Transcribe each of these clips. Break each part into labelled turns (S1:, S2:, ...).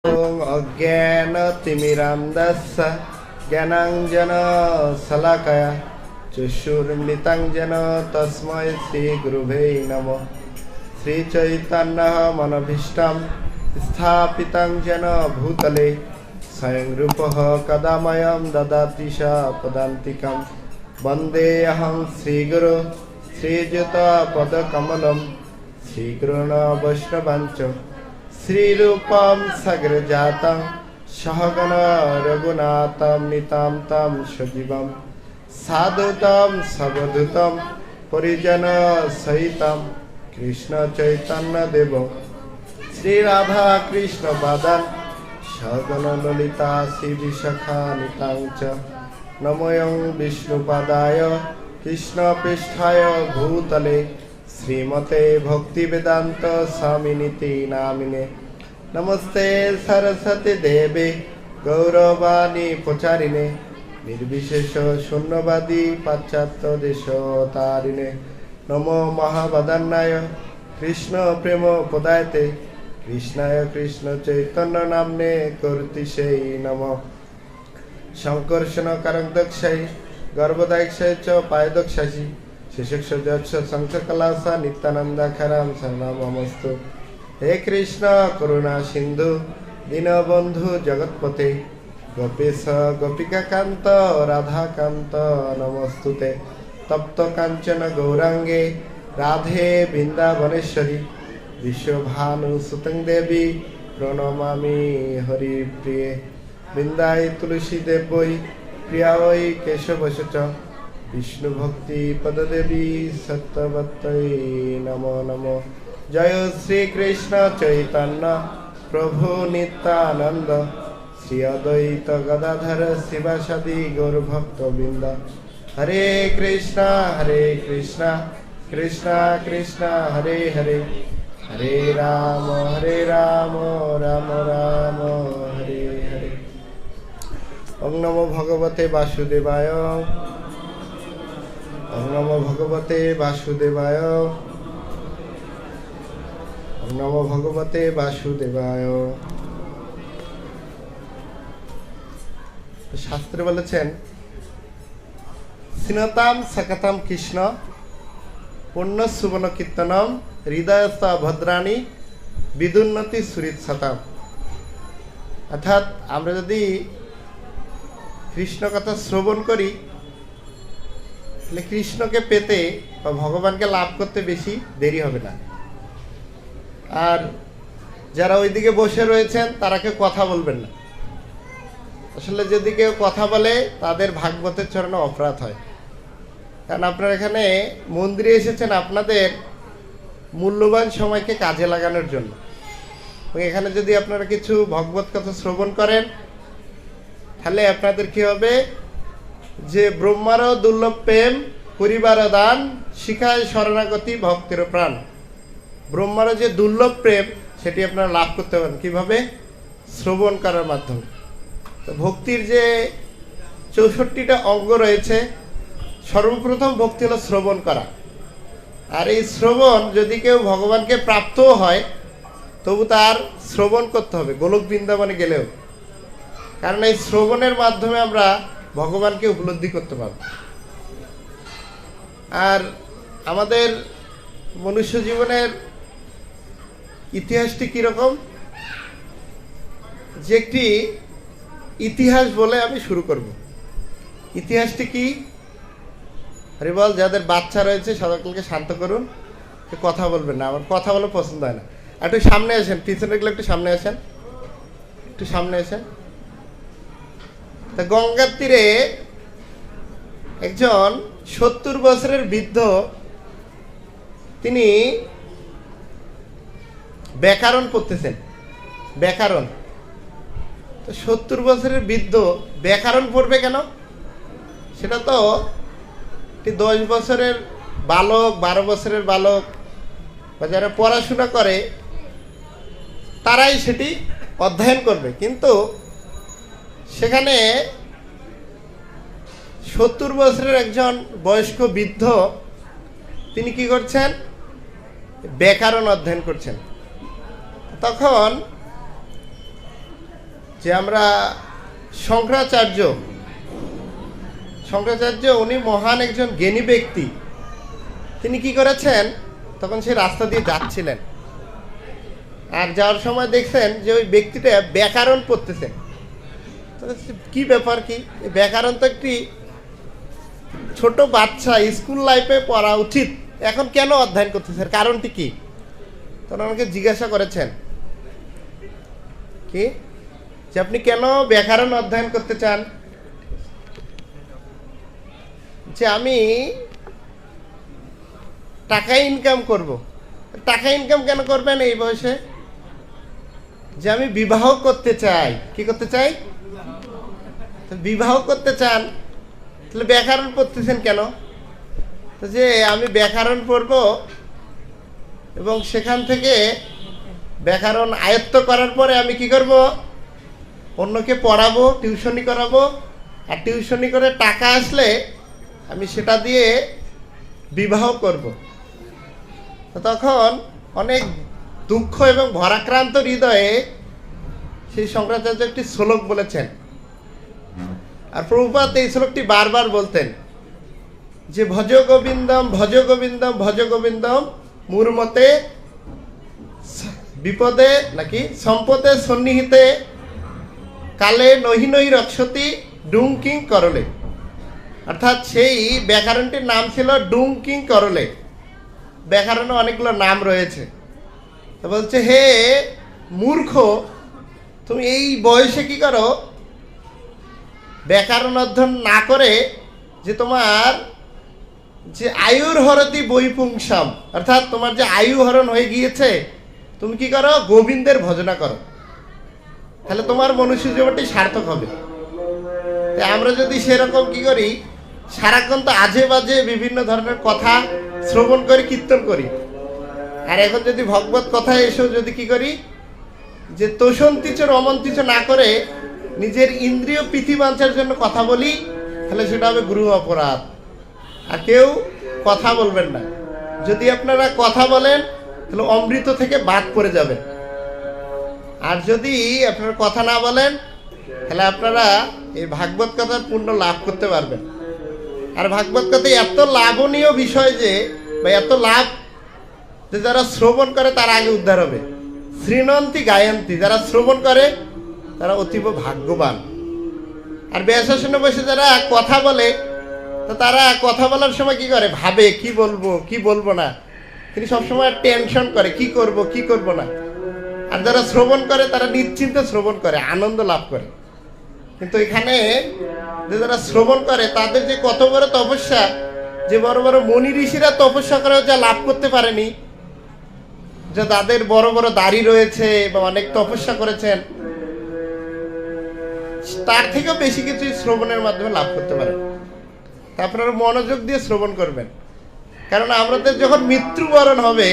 S1: अज्ञानतिमिरान्धस्य ज्ञानाञ्जनशलाकया चक्षुर्मृतं येन तस्मै श्रीगुरुवे नमः। श्रीचैतन्यमनभीष्टं स्थापितं येन भूतले स्वयं रूपः कदा मह्यं ददाति स पदान्तिकं। वन्देऽहं श्रीगुरो श्रीयुतपदकमलं श्रीगुरून् वैष्णवांश्च श्रीरूपं सगरजातं सहगण रघुनाथं नितान्तं सजीवं साधुतं सवधूतं परिजनसहितं कृष्ण चैतन्यदेव श्रीराधा कृष्णपादान् सहगण ललिता श्रीविशाखान्वितां च नमोऽयं विष्णुपादाय कृष्णपृष्ठाय भूतले श्रीमते भक्तिवेदांत स्वामिनिति नामिने। नमस्ते सरस्वती देवे गौरवाणी प्रचारिणे निर्विशेष शून्यवादी पाश्चात्य देशतारिणे। नमो महावदन्नाय कृष्ण प्रेम पदायते कृष्णाय कृष्ण चैतन्य नाम्ने कर्तिशे नमः। संकर्षण कारकदक्षाय गर्भदायक्षाय च पायदक्षासि शिशुक्षजक्ष शंखकलासा नित्यानंदाखराम शरणमस्तु। हे कृष्ण करुणा सिंधु दीनबंधु जगतपते गोपेश गोपिकाकांत राधाकांत नमस्तुते। तप्त कांचन गौरांगे राधे वृंदावनेश्वरी विश्वभानुसुतं देवी प्रणमामि हरिप्रिये। वृंदाई तुलसी देवै प्रिया वै केशवश च विष्णु भक्ति पददेवी सत्यवत्तै नमो नमो। जय श्री कृष्ण चैतन्य प्रभु नित्यानंद श्री अद्वैत गदाधर शिवासादि गौरभक्तवृंद। हरे कृष्णा कृष्णा कृष्णा हरे हरे हरे राम राम राम हरे हरे। ओम नमो भगवते वासुदेवाय ओम नमो भगवते वासुदेवाय ओम नमो भगवते वासुदेवाय। शास्त्रे বলেছেন সিনতাম সাকাতাম কৃষ্ণ পুণ্য সুবর্ণ কীর্তনম হৃদয়স্থ ভদ্রাণী বিদুন্নতি সুরিত শতাম। অর্থাৎ আমরা যদি কৃষ্ণ কথা শ্রবণ করি তাহলে কৃষ্ণকে পেতে বা ভগবানকে লাভ করতে বেশি দেরি হবে না। আর যারা ওইদিকে বসে রয়েছেন তারা কেউ কথা বলবেন না। আসলে যদি কেউ কথা বলে তাদের ভাগবতের চরণে অপরাধ হয়। কারণ আপনারা এখানে মন্দিরে এসেছেন আপনাদের মূল্যবান সময়কে কাজে লাগানোর জন্য। এখানে যদি আপনারা কিছু ভগবত কথা শ্রবণ করেন তাহলে আপনাদের কি হবে যে ব্রহ্মারও দুর্লভ প্রেম পরিবার দান শিখায় শরণাগতি ভক্তের প্রাণ। ব্রহ্মারও যে দুর্লভ প্রেম সেটি আপনারা লাভ করতে পারেন কিভাবে? শ্রবণ করার মাধ্যমে। তো ভক্তির যে 64টা অঙ্গ রয়েছে সর্বপ্রথম ভক্তি হলো শ্রবণ করা। আর এই শ্রবণ যদি কেউ ভগবানকে প্রাপ্তও হয় তবু তার শ্রবণ করতে হবে গোলক বৃন্দাবনে গেলেও। কারণ এই শ্রবণের মাধ্যমে আমরা ভগবানকে উপলব্ধি করতে পারব। আর আমাদের মনুষ্য জীবনের ইতিহাসটি কীরকম যে একটি ইতিহাস বলে আমি শুরু করব। ইতিহাসটি কি? আরে বল, যাদের বাচ্চা রয়েছে সকলকে শান্ত করুন, কথা বলবেন না, আমার কথা বলে পছন্দ হয় না। একটু সামনে আসেন, পিছনে গেলে একটু সামনে আসেন, একটু সামনে আসেন। তা গঙ্গার তীরে একজন 70 বছরের বৃদ্ধ, তিনি ব্যাকরণ পড়তেছেন। ব্যাকরণ তো 70 বছরের বৃদ্ধ ব্যাকরণ পড়বে কেন? সেটা তো 10 বছরের বালক 12 বছরের বালক বা যারা পড়াশোনা করে তারাই সেটি অধ্যয়ন করবে। কিন্তু সেখানে 70 বছরের একজন বয়স্ক বৃদ্ধ তিনি কি করছেন? ব্যাকরণ অধ্যয়ন করছেন। তখন যে আমরা শঙ্করাচার্য উনি মহান একজন জ্ঞানী ব্যক্তি। তিনি কি করেছেন, তখন সে রাস্তা দিয়ে যাচ্ছিলেন, আর যাওয়ার সময় দেখছেন যে ওই ব্যক্তিটা ব্যাকরণ পড়তেছেন। কি ব্যাপার, কি ব্যাকরণ তো একটি ছোট বাচ্চা স্কুল লাইফে পড়া উচিত, এখন কেন অধ্যয়ন করতেছেন, কারণটি কি? তখন আমাকে জিজ্ঞাসা করেছেন কি যে আপনি কেন ব্যাকরণ অধ্যয়ন করতে চান? যে আমি টাকা ইনকাম করব। টাকা ইনকাম কেন করবেন এই বয়সে? যে আমি বিবাহ করতে চাই। কি করতে চাই? বিবাহ করতে চান, তাহলে ব্যাকরণ পড়তেছেন কেন? যে আমি ব্যাকরণ পড়ব এবং সেখান থেকে ব্যাকরণ আয়ত্ত করার পরে আমি কি করব, অন্যকে পড়াবো, টিউশনি করাবো, আর টিউশনি করে টাকা আসলে আমি সেটা দিয়ে বিবাহ করব। তখন অনেক দুঃখ এবং ভরাক্রান্ত হৃদয়ে সেই শঙ্করাচার্য একটি শ্লোক বলেছেন। আর প্রভুপাদ এই শ্লোকটি বারবার বলতেন যে ভজ গোবিন্দম ভজ গোবিন্দম ভজ গোবিন্দম মূর্মতে বিপদে নাকি সম্পদে সন্নিহিতে কালে নহি নহি রক্ষতি ডুংকিং করলে। অর্থাৎ সেই ব্যাকরণটির নাম ছিল ডুংকিং করলে। ব্যাকরণে অনেকগুলো নাম রয়েছে। তো বলছে, হে মূর্খ, তুমি এই বয়সে কি করো, ব্যাকরণ অধ্যয়ন না করে যে তোমার যে আয়ুর হরতি বৈপুংসাম, অর্থাৎ তোমার যে আয়ু হরণ হয়ে গিয়েছে, তুমি কি করো, গোবিন্দের ভজনা করো, তাহলে তোমার মনুষ্য জীবনটি সার্থক হবে। তাই আমরা যদি সেরকম কি করি, সারাক্ষণ তো আজে বাজে বিভিন্ন ধরনের কথা শ্রবণ করি, কীর্তন করি, আর এখন যদি ভগবত কথায় এসেও যদি কি করি, যে তোষন্তিচ রমন্তিচ না করে নিজের ইন্দ্রিয় প্রীতিবাঞ্ছার জন্য কথা বলি, তাহলে সেটা হবে গুরু অপরাধ। আর কেউ কথা বলবেন না। যদি আপনারা কথা বলেন তাহলে অমৃত থেকে বাদ পড়ে যাবেন, আর যদি আপনারা কথা না বলেন তাহলে আপনারা এই ভাগবত কথার পূর্ণ লাভ করতে পারবেন। আর ভাগবত কথায় এত লাভনীয় বিষয় যে, বা এত লাভ যে যারা শ্রবণ করে তারা আগে উদ্ধার হবে। শ্রীনন্তি গায়ন্তী, যারা শ্রবণ করে তারা অতীব ভাগ্যবান। আর ব্যাসাসনে বসে যারা কথা বলে, তো তারা কথা বলার সময় কি করে, ভাবে কি বলবো কি বলবো না, তিনি সবসময় টেনশন করে কি করব কি করব না। আর যারা শ্রবণ করে তারা নিশ্চিন্তে শ্রবণ করে, আনন্দ লাভ করে। কিন্তু এখানে যে যারা শ্রবণ করে তাদের যে কত বড় তপস্যা, যে বড় বড় মনি ঋষিরা তপস্যা করেও যা লাভ করতে পারেনি, যে তাদের বড় বড় দাড়ি রয়েছে বা অনেক তপস্যা করেছেন, তার থেকেও বেশি কিছু শ্রবণের মাধ্যমে লাভ করতে পারেন। আপনারা মনোযোগ দিয়ে শ্রবণ করবেন, কারণ আমাদের যখন মৃত্যুবরণ হবে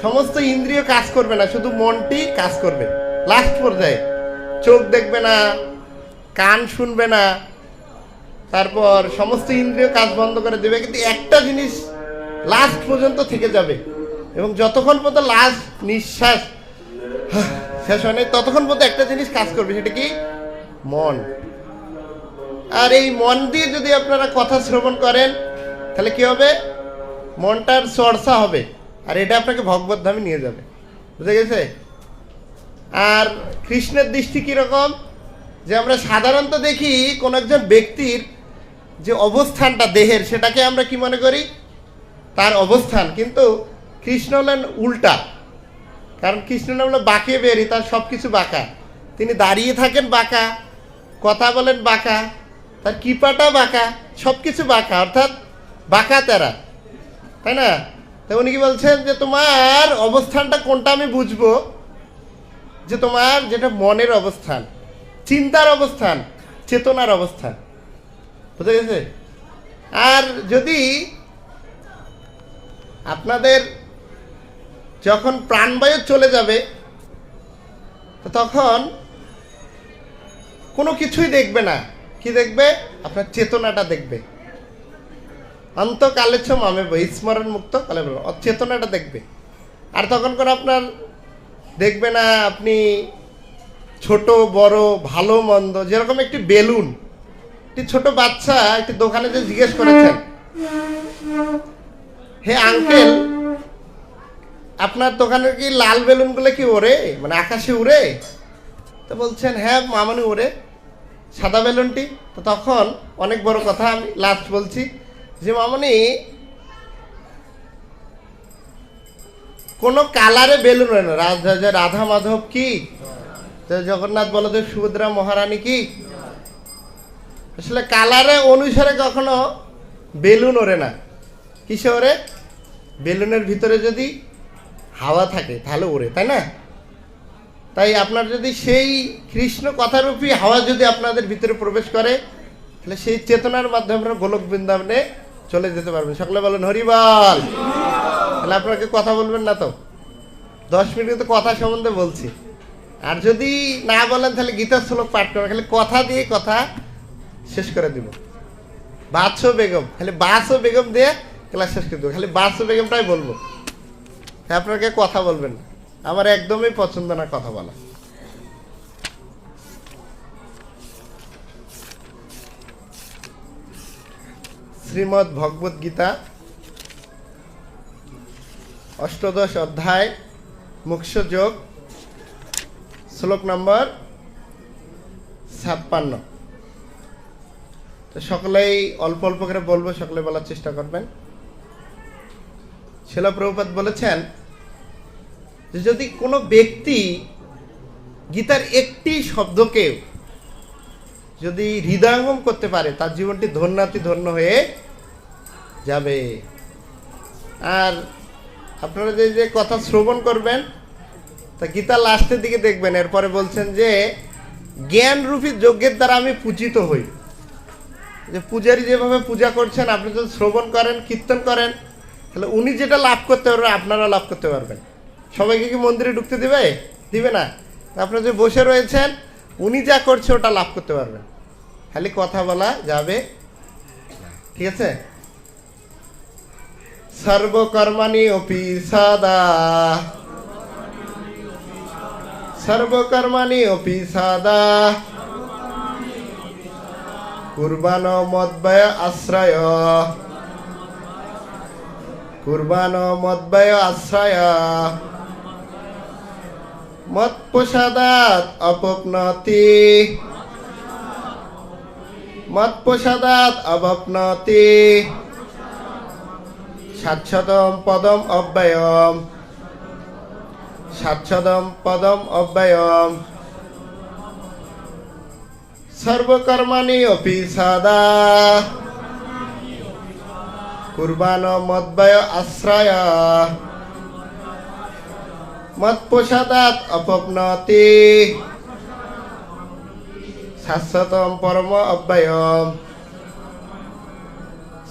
S1: সমস্ত ইন্দ্রিয় কাজ করবে না, শুধু মনটি কাজ করবে। লাস্ট পর্যায়ে চোখ দেখবে না, কান শুনবে না, তারপর সমস্ত ইন্দ্রিয় কাজ বন্ধ করে দেবে, কিন্তু একটা জিনিস লাস্ট পর্যন্ত থেকে যাবে। এবং যতক্ষণ পর্যন্ত লাস্ট নিঃশ্বাস শেষ হয় নাই ততক্ষণ পর্যন্ত একটা জিনিস কাজ করবে, সেটা কি, মন। আর এই মন দিয়ে যদি আপনারা কথা শ্রবণ করেন তাহলে কি হবে, মনটার চর্চা হবে, আর এটা আপনাকে ভগবত ধামে নিয়ে যাবে। বুঝে গেছে? আর কৃষ্ণের দৃষ্টি কীরকম, যে আমরা সাধারণত দেখি কোন একজন ব্যক্তির যে অবস্থানটা দেহের, সেটাকে আমরা কি মনে করি, তার অবস্থান। কিন্তু কৃষ্ণ হলেন উল্টা, কারণ কৃষ্ণ হলো বাঁকে বেরি, তার সব কিছু বাঁকা। তিনি দাঁড়িয়ে থাকেন বাঁকা, কথা বলেন বাঁকা, তার কৃপাটা বাঁকা, সব কিছু বাঁকা, অর্থাৎ বাঁকা তেরা, তাই না? তাই উনি কি বলছেন, যে তোমার অবস্থানটা কোনটা আমি বুঝবো, যে তোমার যেটা মনের অবস্থান, চিন্তার অবস্থান, চেতনার অবস্থান। বুঝা গেছে? আর যদি আপনাদের যখন প্রাণবায়ু চলে যাবে তখন কোনো কিছুই দেখবে না, কি দেখবে, আপনার চেতনাটা দেখবে। অন্তকালেচ্ছ মামে স্মরণ মুক্ত কালে চেতনাটা দেখবে। আর তখন করে আপনার দেখবে না আপনি ছোট বড় ভালো মন্দ, যেরকম একটি বেলুন, একটি ছোট বাচ্চা একটি দোকানে যে জিজ্ঞেস করেছেন, হে আঙ্কেল, আপনার দোকানের কি লাল বেলুনগুলো কি ওড়ে, মানে আকাশে উড়ে? তো বলছেন হ্যাঁ মামনি ওড়ে। সাদা বেলুনটি? তো তখন অনেক বড় কথা, আমি লাস্ট বলছি যে মামনি কোন কালারে বেলুন ওড়ে না। রাধা মাধব কি, জগন্নাথ বলদেব সুভদ্রা মহারানী কি, আসলে কালারে অনুসারে কখনো বেলুন ওড়ে না। কিসে ওড়ে? বেলুনের ভিতরে যদি হাওয়া থাকে তাহলে ওড়ে, তাই না? তাই আপনার যদি সেই কৃষ্ণ কথারূপী হাওয়া যদি আপনাদের ভিতরে প্রবেশ করে, তাহলে সেই চেতনার মাধ্যমে আমরা গোলক বৃন্দাবনে চলে যেতে পারবেন। সকলে বলেন হরিবল। তাহলে আপনাকে কথা বলবেন না তো? 10 মিনিট তো কথা সম্বন্ধে বলছি। আর যদি না বলেন তাহলে গীতার শ্লোক পাঠ করবেন, খালি কথা দিয়ে কথা শেষ করে দিব। বাদশো বেগম, খালি বাদশো বেগম দিয়ে ক্লাস শেষ করে দেবো, খালি বাদশো বেগমটাই বলবো। আপনাকে কথা বলবেন না, আমার একদমই পছন্দ না কথা বলা। শ্রীমদ্ ভগবদ গীতা 8ম অধ্যায় মুখ্য যোগ, শ্লোক নম্বর 56। তো সকলেই অল্প অল্প করে বলবো, সকলে বলার চেষ্টা করবেন। শিলা প্রভুপাদ বলেছেন যে যদি কোনো ব্যক্তি গীতার একটি শব্দকে যদি হৃদয়ঙ্গম করতে পারে, তার জীবনটি ধন্যাতি ধন্য হয়ে যাবে। আর আপনারা যে কথা শ্রবণ করবেন, তা গীতার লাস্টের দিকে দেখবেন, এরপরে বলছেন যে জ্ঞানরূপী যজ্ঞের দ্বারা আমি পূজিত হই। যে পূজারী যেভাবে পূজা করছেন, আপনি যদি শ্রবণ করেন, কীর্তন করেন, তাহলে উনি যেটা লাভ করতে পারবেন আপনারা লাভ করতে পারবেন। সবাইকে কি মন্দিরে ঢুকতে দিবে না? আপনারা যে বসে রয়েছেন, উনি যা করছে ওটা লাভ করতে পারবেন, খালি কথা বলা যাবে। ঠিক আছে? সর্বকর্মাণি অপি সাদা, সর্বকর্মাণি অপি সাদা, কুরবান মদ্বয় আশ্রয়, কুরবান মদ্বয় আশ্রয়, মৎপ্রসাদাৎ অপপ্নতি, মৎপ্রসাদাৎ অবপ্নতি, সাচ্ছদম পদম অব্যয়ম, সাচ্ছদম পদম অব্যয়ম, সর্বকর্মাণি অপি সাদা, কুরবান মদ্বয় আশ্রয়, মৎপ্রসাদাৎ অপপ্নতি, শাশ্বতম পরম অব্যয়ম।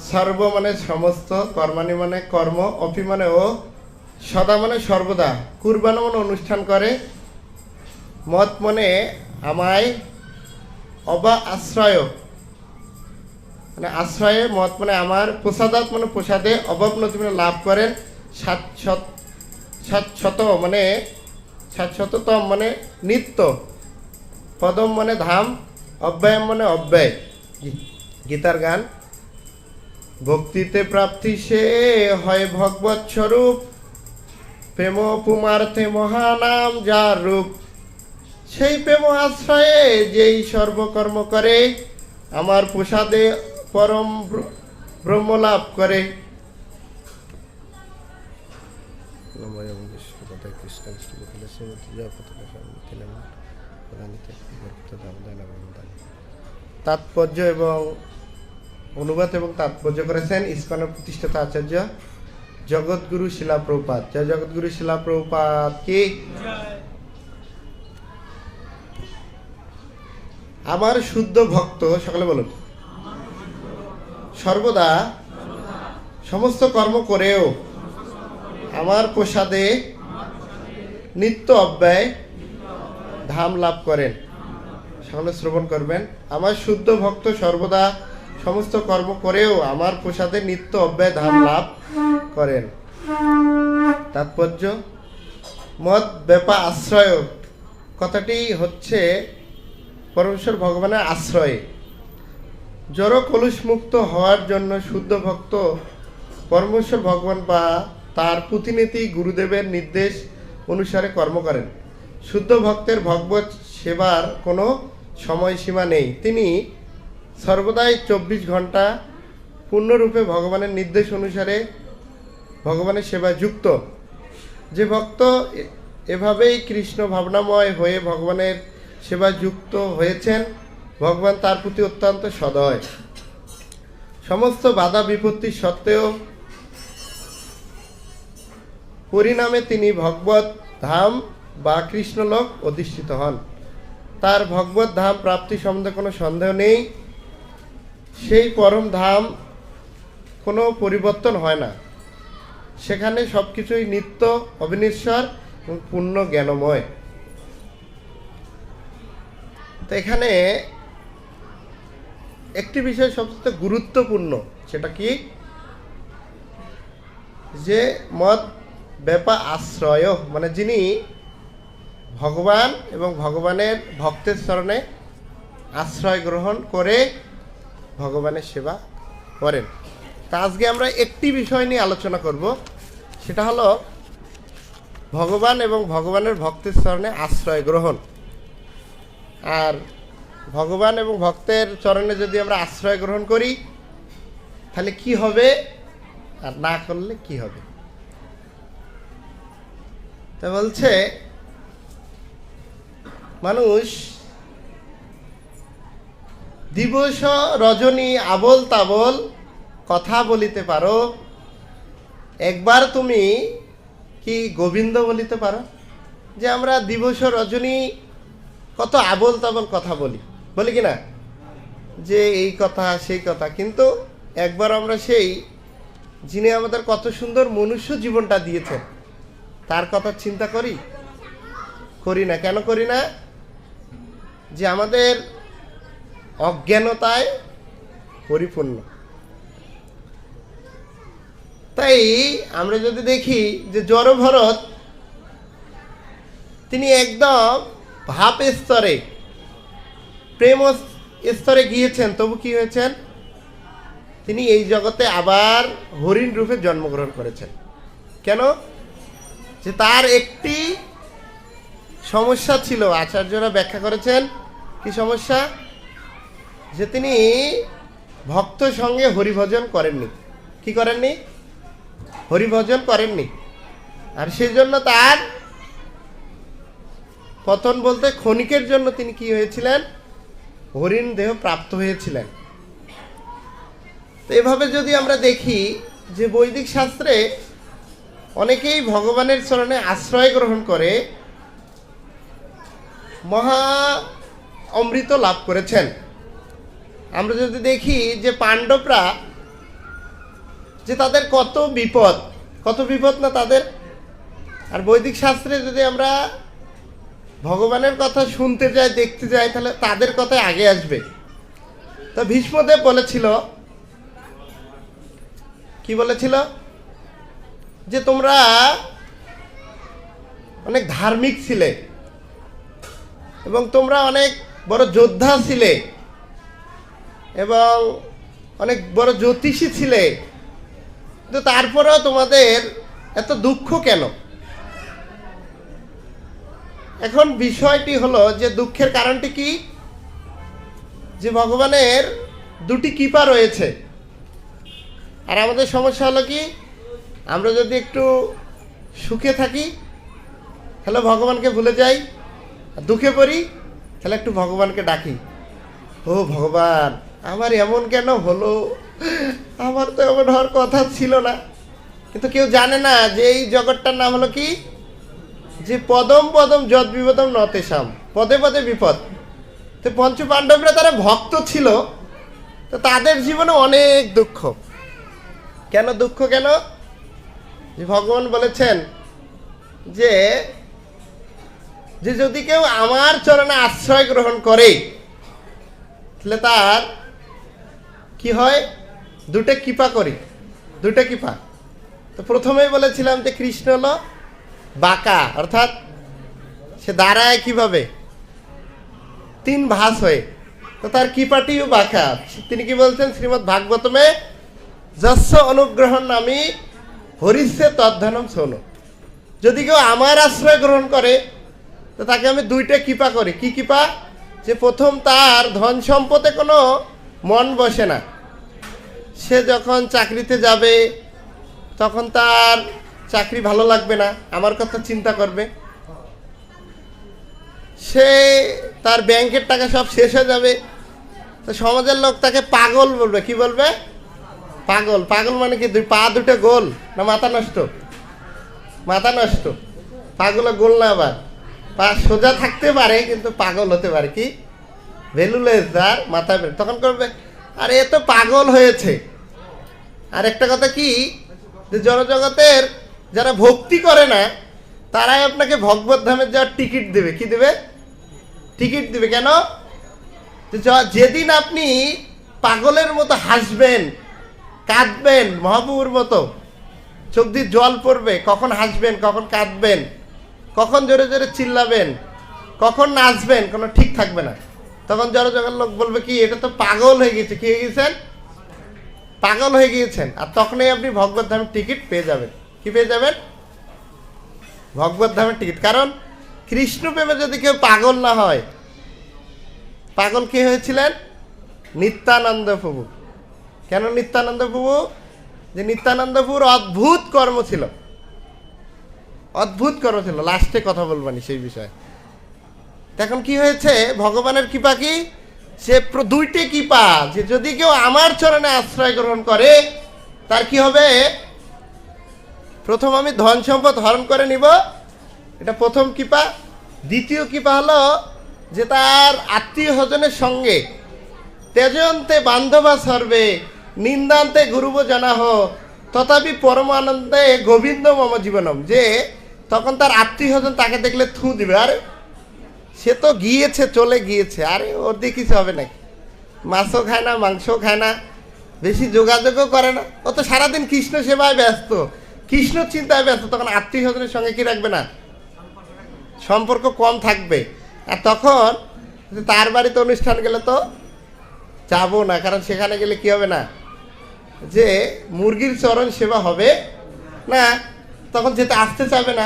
S1: সর্ব মানে সমস্ত, কর্মাণি মানে কর্ম, অপি মানে ও, সদা মানে সর্বদা, কুরবান মানে অনুষ্ঠান করে, মত মানে আমায়, অবা আশ্রয় মানে আশ্রয়ে, মত মানে আমার, প্রসাদাত মানে প্রসাদে, অবপ্নতি মানে লাভ করেন, সাতশত মানে সাতশততম মানে নিত্য, পদম মানে ধাম, অব্যয়ম মানে অব্যয়। গীতার গান। ভক্তিতে প্রাপ্তি সে হয় ভগবৎ স্বরূপ, প্রেম পুমার্থে মহানাম যার রূপ, সেই প্রেম আশ্রয়ে যেই সর্বকর্ম করে, আমার প্রসাদে পরম ব্রহ্ম লাভ করে। তাৎপর্য এবং অনুবাদ এবং তাৎপর্য করেছেন ইসকনের প্রতিষ্ঠাতা আচার্য জগৎগুরু শিলা প্রভুপাদ। জয় জগৎগুরু শিলা প্রভুপাদ কি। আমার শুদ্ধ ভক্ত, সকলে বলুন, সর্বদা সমস্ত কর্ম করেও আমার প্রসাদে নিত্য অব্যয় ধাম লাভ করেন। সকলে শ্রবণ করবেন। আমার শুদ্ধ ভক্ত সর্বদা সমস্ত কর্ম করেও আমার প্রসাদে নিত্য অব্যয় ধাম লাভ করেন। তাৎপর্য, মদ ব্যাপা আশ্রয় কথাটি হচ্ছে পরমেশ্বর ভগবানের আশ্রয়ে। জড় কলুষ মুক্ত হওয়ার জন্য শুদ্ধ ভক্ত পরমেশ্বর ভগবান বা তার প্রতিনিধি গুরুদেবের নির্দেশ অনুসারে কর্ম করেন। শুদ্ধ ভক্তের ভগবত সেবার কোনো সময়সীমা নেই। তিনি সর্বদাই 24 ঘন্টা পূর্ণরূপে ভগবানের নির্দেশ অনুসারে ভগবানের সেবায় যুক্ত। যে ভক্ত এভাবেই কৃষ্ণ ভাবনাময় হয়ে ভগবানের সেবায় যুক্ত হয়েছেন, ভগবান তার প্রতি অত্যন্ত সদয়। সমস্ত বাধা বিপত্তি সত্ত্বেও পরিণামে তিনি ভগবত ধাম বা কৃষ্ণলোক অধিষ্ঠিত হন। তার ভগবত ধাম প্রাপ্তি সম্বন্ধে কোনো সন্দেহ নেই। সেই পরম ধাম কোনো পরিবর্তন হয় না। সেখানে সব কিছুই নিত্য, অবিনশ্বর এবং পূর্ণ জ্ঞানময়। তো এখানে একটি বিষয় সবচেয়ে গুরুত্বপূর্ণ, সেটা কি, যে মদ ব্যাপা আশ্রয়, মানে যিনি ভগবান এবং ভগবানের ভক্তের চরণে আশ্রয় গ্রহণ করে ভগবানের সেবা করেন। তা আজকে আমরা একটি বিষয় নিয়ে আলোচনা করব, সেটা হলো ভগবান এবং ভগবানের ভক্তের চরণে আশ্রয় গ্রহণ। আর ভগবান এবং ভক্তের চরণে যদি আমরা আশ্রয় গ্রহণ করি তাহলে কি হবে, আর না করলে কি হবে। তা বলছে, মানুষ দিবস রজনী আবল তাবল কথা বলিতে পারো, একবার তুমি কি গোবিন্দ বলিতে পারো? যে আমরা দিবস রজনী কত আবল তাবল কথা বলি কি না, যে এই কথা সেই কথা, কিন্তু একবার আমরা সেই যিনি আমাদের কত সুন্দর মনুষ্য জীবনটা দিয়েছেন তার কথা চিন্তা করি না। কেন করি না? যে আমাদের অজ্ঞানতায় পরিপূর্ণ। তাই আমরা যদি দেখি যে জড়ভরত তিনি একদম ভাব স্তরে, প্রেম স্তরে গিয়েছেন, তবু কি হয়েছেন, তিনি এই জগতে আবার হরিণ রূপে জন্মগ্রহণ করেছেন। কেন? যে তার একটি সমস্যা ছিল, আচার্যরা ব্যাখ্যা করেছেন কি সমস্যা, যে তিনি ভক্ত সঙ্গে হরিভজন করেননি। কি করেননি? হরিভজন করেননি। আর সেই জন্য তার পতন বলতে ক্ষণিকের জন্য তিনি কি হয়েছিলেন, হরিণ দেহ প্রাপ্ত হয়েছিলেন। তো এভাবে যদি আমরা দেখি যে বৈদিক শাস্ত্রে অনেকেই ভগবানের চরণে আশ্রয় গ্রহণ করে মহা অমৃত লাভ করেছেন। আমরা যদি দেখি যে পাণ্ডবরা, যে তাদের কত বিপদ না তাদের, আর বৈদিক শাস্ত্রে যদি আমরা ভগবানের কথা শুনতে যাই, দেখতে যাই, তাহলে তাদের কথাই আগে আসবে। তা ভীষ্মদেব বলেছিল, কি বলেছিল, যে তোমরা অনেক ধার্মিক ছিলে এবং তোমরা অনেক বড় যোদ্ধা ছিলে এবং অনেক বড় জ্যোতিষী ছিলে, কিন্তু তারপরেও তোমাদের এত দুঃখ কেন? এখন বিষয়টি হলো যে দুঃখের কারণটি কি, যে ভগবানের দুটি কৃপা রয়েছে। আর আমাদের সমস্যা হলো কি, আমরা যদি একটু সুখে থাকি তাহলে ভগবানকে ভুলে যাই, আর দুঃখে পড়ি তাহলে একটু ভগবানকে ডাকি, ও ভগবান আমার এমন কেন হলো, আমার তো এমন হওয়ার কথা ছিল না। কিন্তু কেউ জানে না যে এই জগৎটার নাম হলো কি, যে পদম পদম যদ বিপদম নতেশাম, পদে পদে বিপদ। তো পঞ্চ পাণ্ডবরা তারা ভক্ত ছিল, তো তাদের জীবনে অনেক দুঃখ। কেন দুঃখ? কেন? যে ভগবান বলেছেন যে যদি কেউ আমার চরণে আশ্রয় গ্রহণ করে তাহলে তার কি হয়, দুটো কৃপা করি, দুটো কৃপা। তো প্রথমেই বলেছিলাম যে কৃষ্ণ হলো বাঁকা, অর্থাৎ সে দাঁড়ায় কিভাবে? 3 ভাঁজ হয়ে। তো তার কৃপাটিও বাঁকা। তিনি কি বলছেন শ্রীমদ্ ভাগবতমে, যস্য অনুগ্রহণ নামি হরিষ্যে তদ্ধনম শোনো। যদি কেউ আমার আশ্রয় গ্রহণ করে তো তাকে আমি 2টা কৃপা করি। কি কৃপা? যে প্রথম, তার ধন সম্পদে কোনো মন বসে না। সে যখন চাকরিতে যাবে তখন তার চাকরি ভালো লাগবে না, আমার কথা চিন্তা করবে। সে তার ব্যাংকের টাকা সব শেষ হয়ে যাবে, তো সমাজের লোক তাকে পাগল বলবে। কি বলবে? পাগল। পাগল মানে কি? 2 পা 2 গোল না মাথা নষ্ট? মাথা নষ্ট। পাগল গোল না, আবার পা সোজা থাকতে পারে কিন্তু পাগল হতে পারে। কি ভ্যালুলেস, যার মাথা বের, তখন করবে আরে এ তো পাগল হয়েছে। আর একটা কথা কি, যে জনজগতের যারা ভক্তি করে না তারাই আপনাকে ভগবত ধামে যাওয়ার টিকিট দেবে। কি দেবে? টিকিট দেবে। কেন? যেদিন আপনি পাগলের মতো হাসবেন, কাঁদবেন, মহাপ্রভুর মতো চোখ দিয়ে জল পড়বে, কখন হাসবেন, কখন কাঁদবেন, কখন জোরে জোরে চিল্লাবেন, কখন নাচবেন, কোনো ঠিক থাকবে না। তখন জনজগতের লোক বলবে কি, এটা তো পাগল হয়ে গেছে। কি হয়ে গেছেন? পাগল হয়ে গিয়েছেন। আর তখনই আপনি ভগবত ধামের টিকিট পেয়ে যাবেন। কি পেয়ে যাবেন? ভগবত ধামের টিকিট। কারণ কৃষ্ণ প্রেমে যদি কেউ পাগল না হয়, পাগল কে হয়েছিলেন? নিত্যানন্দ প্রভু। কেন নিত্যানন্দ প্রভু? যে নিত্যানন্দ প্রভুর অদ্ভুত কর্ম ছিল, অদ্ভুত কর্ম ছিল। লাস্টে কথা বলবানি সেই বিষয়ে। এখন কি হয়েছে? ভগবানের কৃপা কি? সে 2টি কৃপা, যে যদি কেউ আমার চরণে আশ্রয় গ্রহণ করে তার কি হবে? প্রথম, আমি ধন সম্পদ হরণ করে নিব, এটা প্রথম কৃপা। দ্বিতীয় কৃপা হলো যে তার আত্মীয় স্বজনের সঙ্গে তেজন্তে বান্ধবা সর্বে নিন্দান্তে গুরুব জানাহ তথাপি পরমানন্দে গোবিন্দ মম জীবনম। যে তখন তার আত্মীয় স্বজন তাকে দেখলে থু দিবে, আরে সে তো গিয়েছে, চলে গিয়েছে, আরে ওর দিয়ে কিছু হবে নাকি? মাছও খায় না, মাংসও খায় না, বেশি যোগাযোগও করে না, ও তো সারাদিন কৃষ্ণ সেবায় ব্যস্ত, কৃষ্ণ চিন্তায় ব্যস্ত। তখন আত্মীয় স্বজনের সঙ্গে কি রাখবে না? সম্পর্ক কম থাকবে। আর তখন তার বাড়িতে অনুষ্ঠান গেলে তো যাবো না, কারণ সেখানে গেলে কি হবে না? যে মুরগির চরণ সেবা হবে না, তখন যেতে আসতে চাবে না।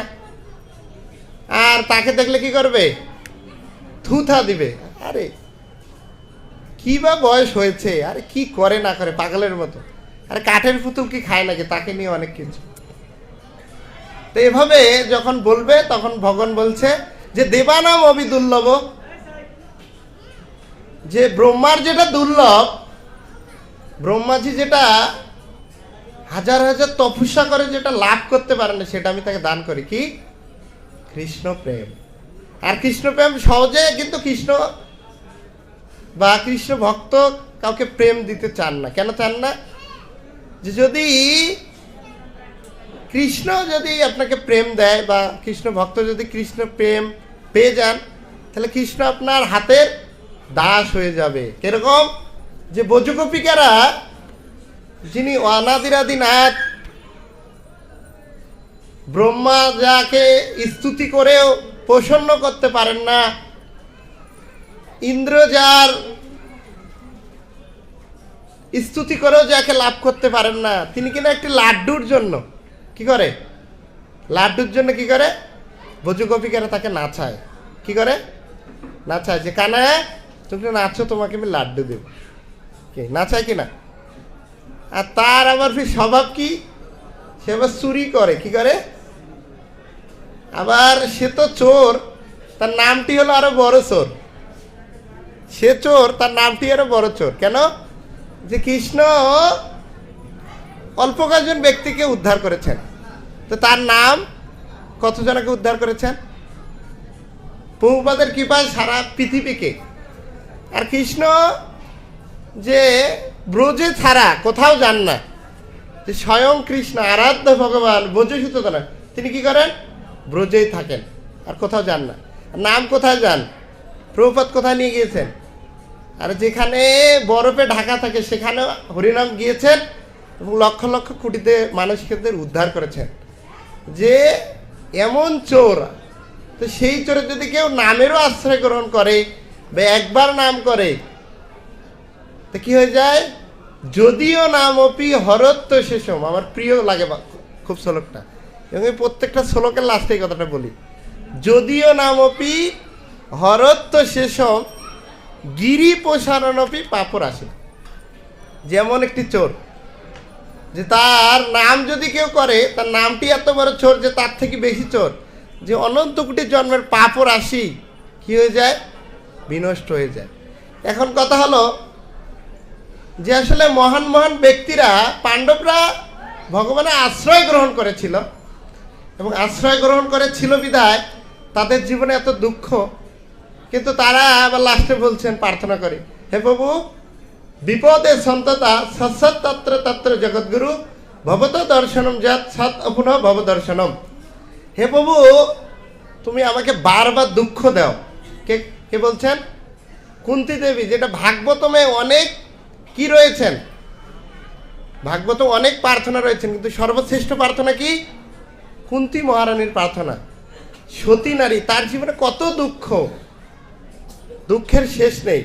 S1: আর তাকে দেখলে কি করবে? থুথা দিবে। আরে কি বা বয়স হয়েছে, আরে কি করে না করে, পাগলের মতো। আরে কাঠের পুতুল কি খায় নাকি? তাকে নিয়ে অনেক কিছু। তো এভাবে যখন বলবে তখন ভগবান বলছে যে দেবানাম অবিদুর্লভ, যে ব্রহ্মার যেটা দুর্লভ, ব্রহ্মাজি যেটা হাজার হাজার তপস্যা করে যেটা লাভ করতে পারে না, সেটা আমি তাকে দান করি। কি? কৃষ্ণ প্রেম। আর কৃষ্ণ প্রেম সহজে, কিন্তু কৃষ্ণ বা কৃষ্ণ ভক্ত কাউকে প্রেম দিতে চান না। কেন চান না? যে যদি কৃষ্ণ যদি আপনাকে প্রেম দেয় বা কৃষ্ণ ভক্ত যদি কৃষ্ণ প্রেম পেয়ে যান, তাহলে কৃষ্ণ আপনার হাতের দাস হয়ে যাবে। কিরকম? যে ব্রজগোপিকারা, যিনি অনাদিরাদিনাথ, ব্রহ্মা যাকে স্তুতি করেও প্রসন্ন করতে পারেন না, ইন্দ্র যার স্তুতি করেও যাকে লাভ করতে পারেন না, তিনি কিনা একটি লাড্ডুর জন্য কি করে? লাড্ডুর জন্য কি করে? ব্রজগোপিকারা তাকে নাচায়। কি করে? নাচায়, যে কানা তুমি নাচো, তোমাকে আমি লাড্ডু দেব। কি নাচায় কিনা? আর তার আবার ফির স্বভাব কি? সে আবার চুরি করে। কি করে? আবার সে তো চোর, তার নামটি হলো আরো বড় চোর। সে চোর, তার নামটি আরো বড় চোর। কেন? যে কৃষ্ণ অল্প কয়েকজন ব্যক্তিকে উদ্ধার করেছেন, তো তার নাম কতজনকে উদ্ধার করেছেন? প্রভুপাদের কৃপায় সারা পৃথিবীকে। আর কৃষ্ণ যে ব্রজে ছাড়া কোথাও যান না, যে স্বয়ং কৃষ্ণ আরাধ্য ভগবান ব্রজসুত, তিনি কি করেন? ব্রজেই থাকেন, আর কোথাও যান না। নাম কোথায় যান? প্রভুপাদ কোথায় নিয়ে গিয়েছেন? আর যেখানে বরফে ঢাকা থাকে সেখানে হরিনাম গিয়েছেন এবং লক্ষ লক্ষ কোটিতে মানুষদের উদ্ধার করেছেন। যে এমন চোর তো সেই চরে যদি কেউ নামেরও আশ্রয় গ্রহণ করে বা একবার নাম করে, তো কি হয়ে যায়? যদিও নাম অপি হরত্ব শেষম। আমার প্রিয় লাগে খুব শ্লোকটা, এবং এই প্রত্যেকটা শ্লোকের লাস্টে এই কথাটা বলি। যদিও নাম অপি হরত্ব শেষম গিরি প্রসারণপি পাপর আসে। যেমন একটি চোর, যে তার নাম যদি কেউ করে, তার নামটি এত বড় চোর যে তার থেকে বেশি চোর, যে অনন্ত কোটি জন্মের পাপর রাশি কি হয়ে যায়? বিনষ্ট হয়ে যায়। এখন কথা হলো যে আসলে মহান মহান ব্যক্তিরা, পাণ্ডবরা ভগবানের আশ্রয় গ্রহণ করেছিল, এবং আশ্রয় গ্রহণ করেছিল বিধায় তাদের জীবনে এত দুঃখ, কিন্তু তারা আবার লাস্টে বলছেন, প্রার্থনা করে, হে প্রভু বিপদে সন্ততা সৎসৎ তত্র তত্র জগৎগুরু ভবত দর্শনম যৎ সৎ অপুনঃ ভব দর্শনম। হে প্রভু তুমি আমাকে বারবার দুঃখ দাও। কে কে বলছেন? কুন্তী দেবী, যেটা ভাগবতমে অনেক কি রয়েছেন, ভাগবত অনেক প্রার্থনা রয়েছেন, কিন্তু সর্বশ্রেষ্ঠ প্রার্থনা কি? কুন্তী মহারানীর প্রার্থনা। সতী নারী, তার জীবনে কত দুঃখ, দুঃখের শেষ নেই,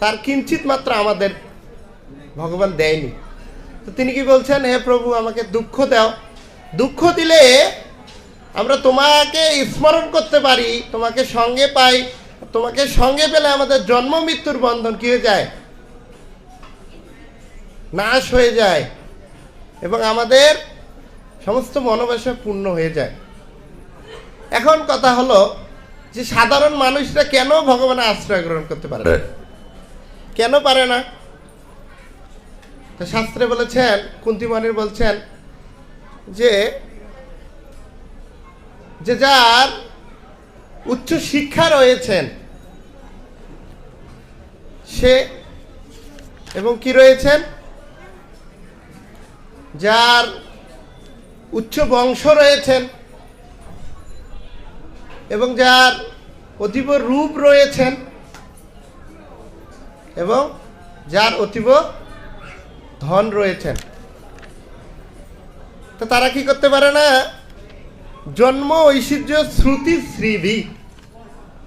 S1: তার কিঞ্চিত মাত্র আমাদের ভগবান দেয়নি। তো তিনি কি বলছেন? হে প্রভু আমাকে দুঃখ দাও, দুঃখ দিলে আমরা তোমাকে স্মরণ করতে পারি, তোমাকে সঙ্গে পাই, তোমাকে সঙ্গে পেলে আমাদের জন্ম মৃত্যুর বন্ধন কি হয়ে যায়? নাশ হয়ে যায়, এবং আমাদের সমস্ত মনোবাসা পূর্ণ হয়ে যায়। এখন কথা হলো যে সাধারণ মানুষরা কেন ভগবানের আশ্রয় গ্রহণ করতে পারে না? কেন পারে না? তো শাস্ত্রে বলেছেন, কুন্তিমণির বলছেন যে যার উচ্চ শিক্ষা রয়েছেন সে, এবং কি রয়েছেন, যার উচ্চ বংশ রয়েছেন, এবং যার অতীব রূপ রয়েছেন, এবং যার অতীব ধন রয়েছেন, তো তারা কি করতে পারে না? জন্ম ঐশ্বর্য শ্রুতি শ্রীধি,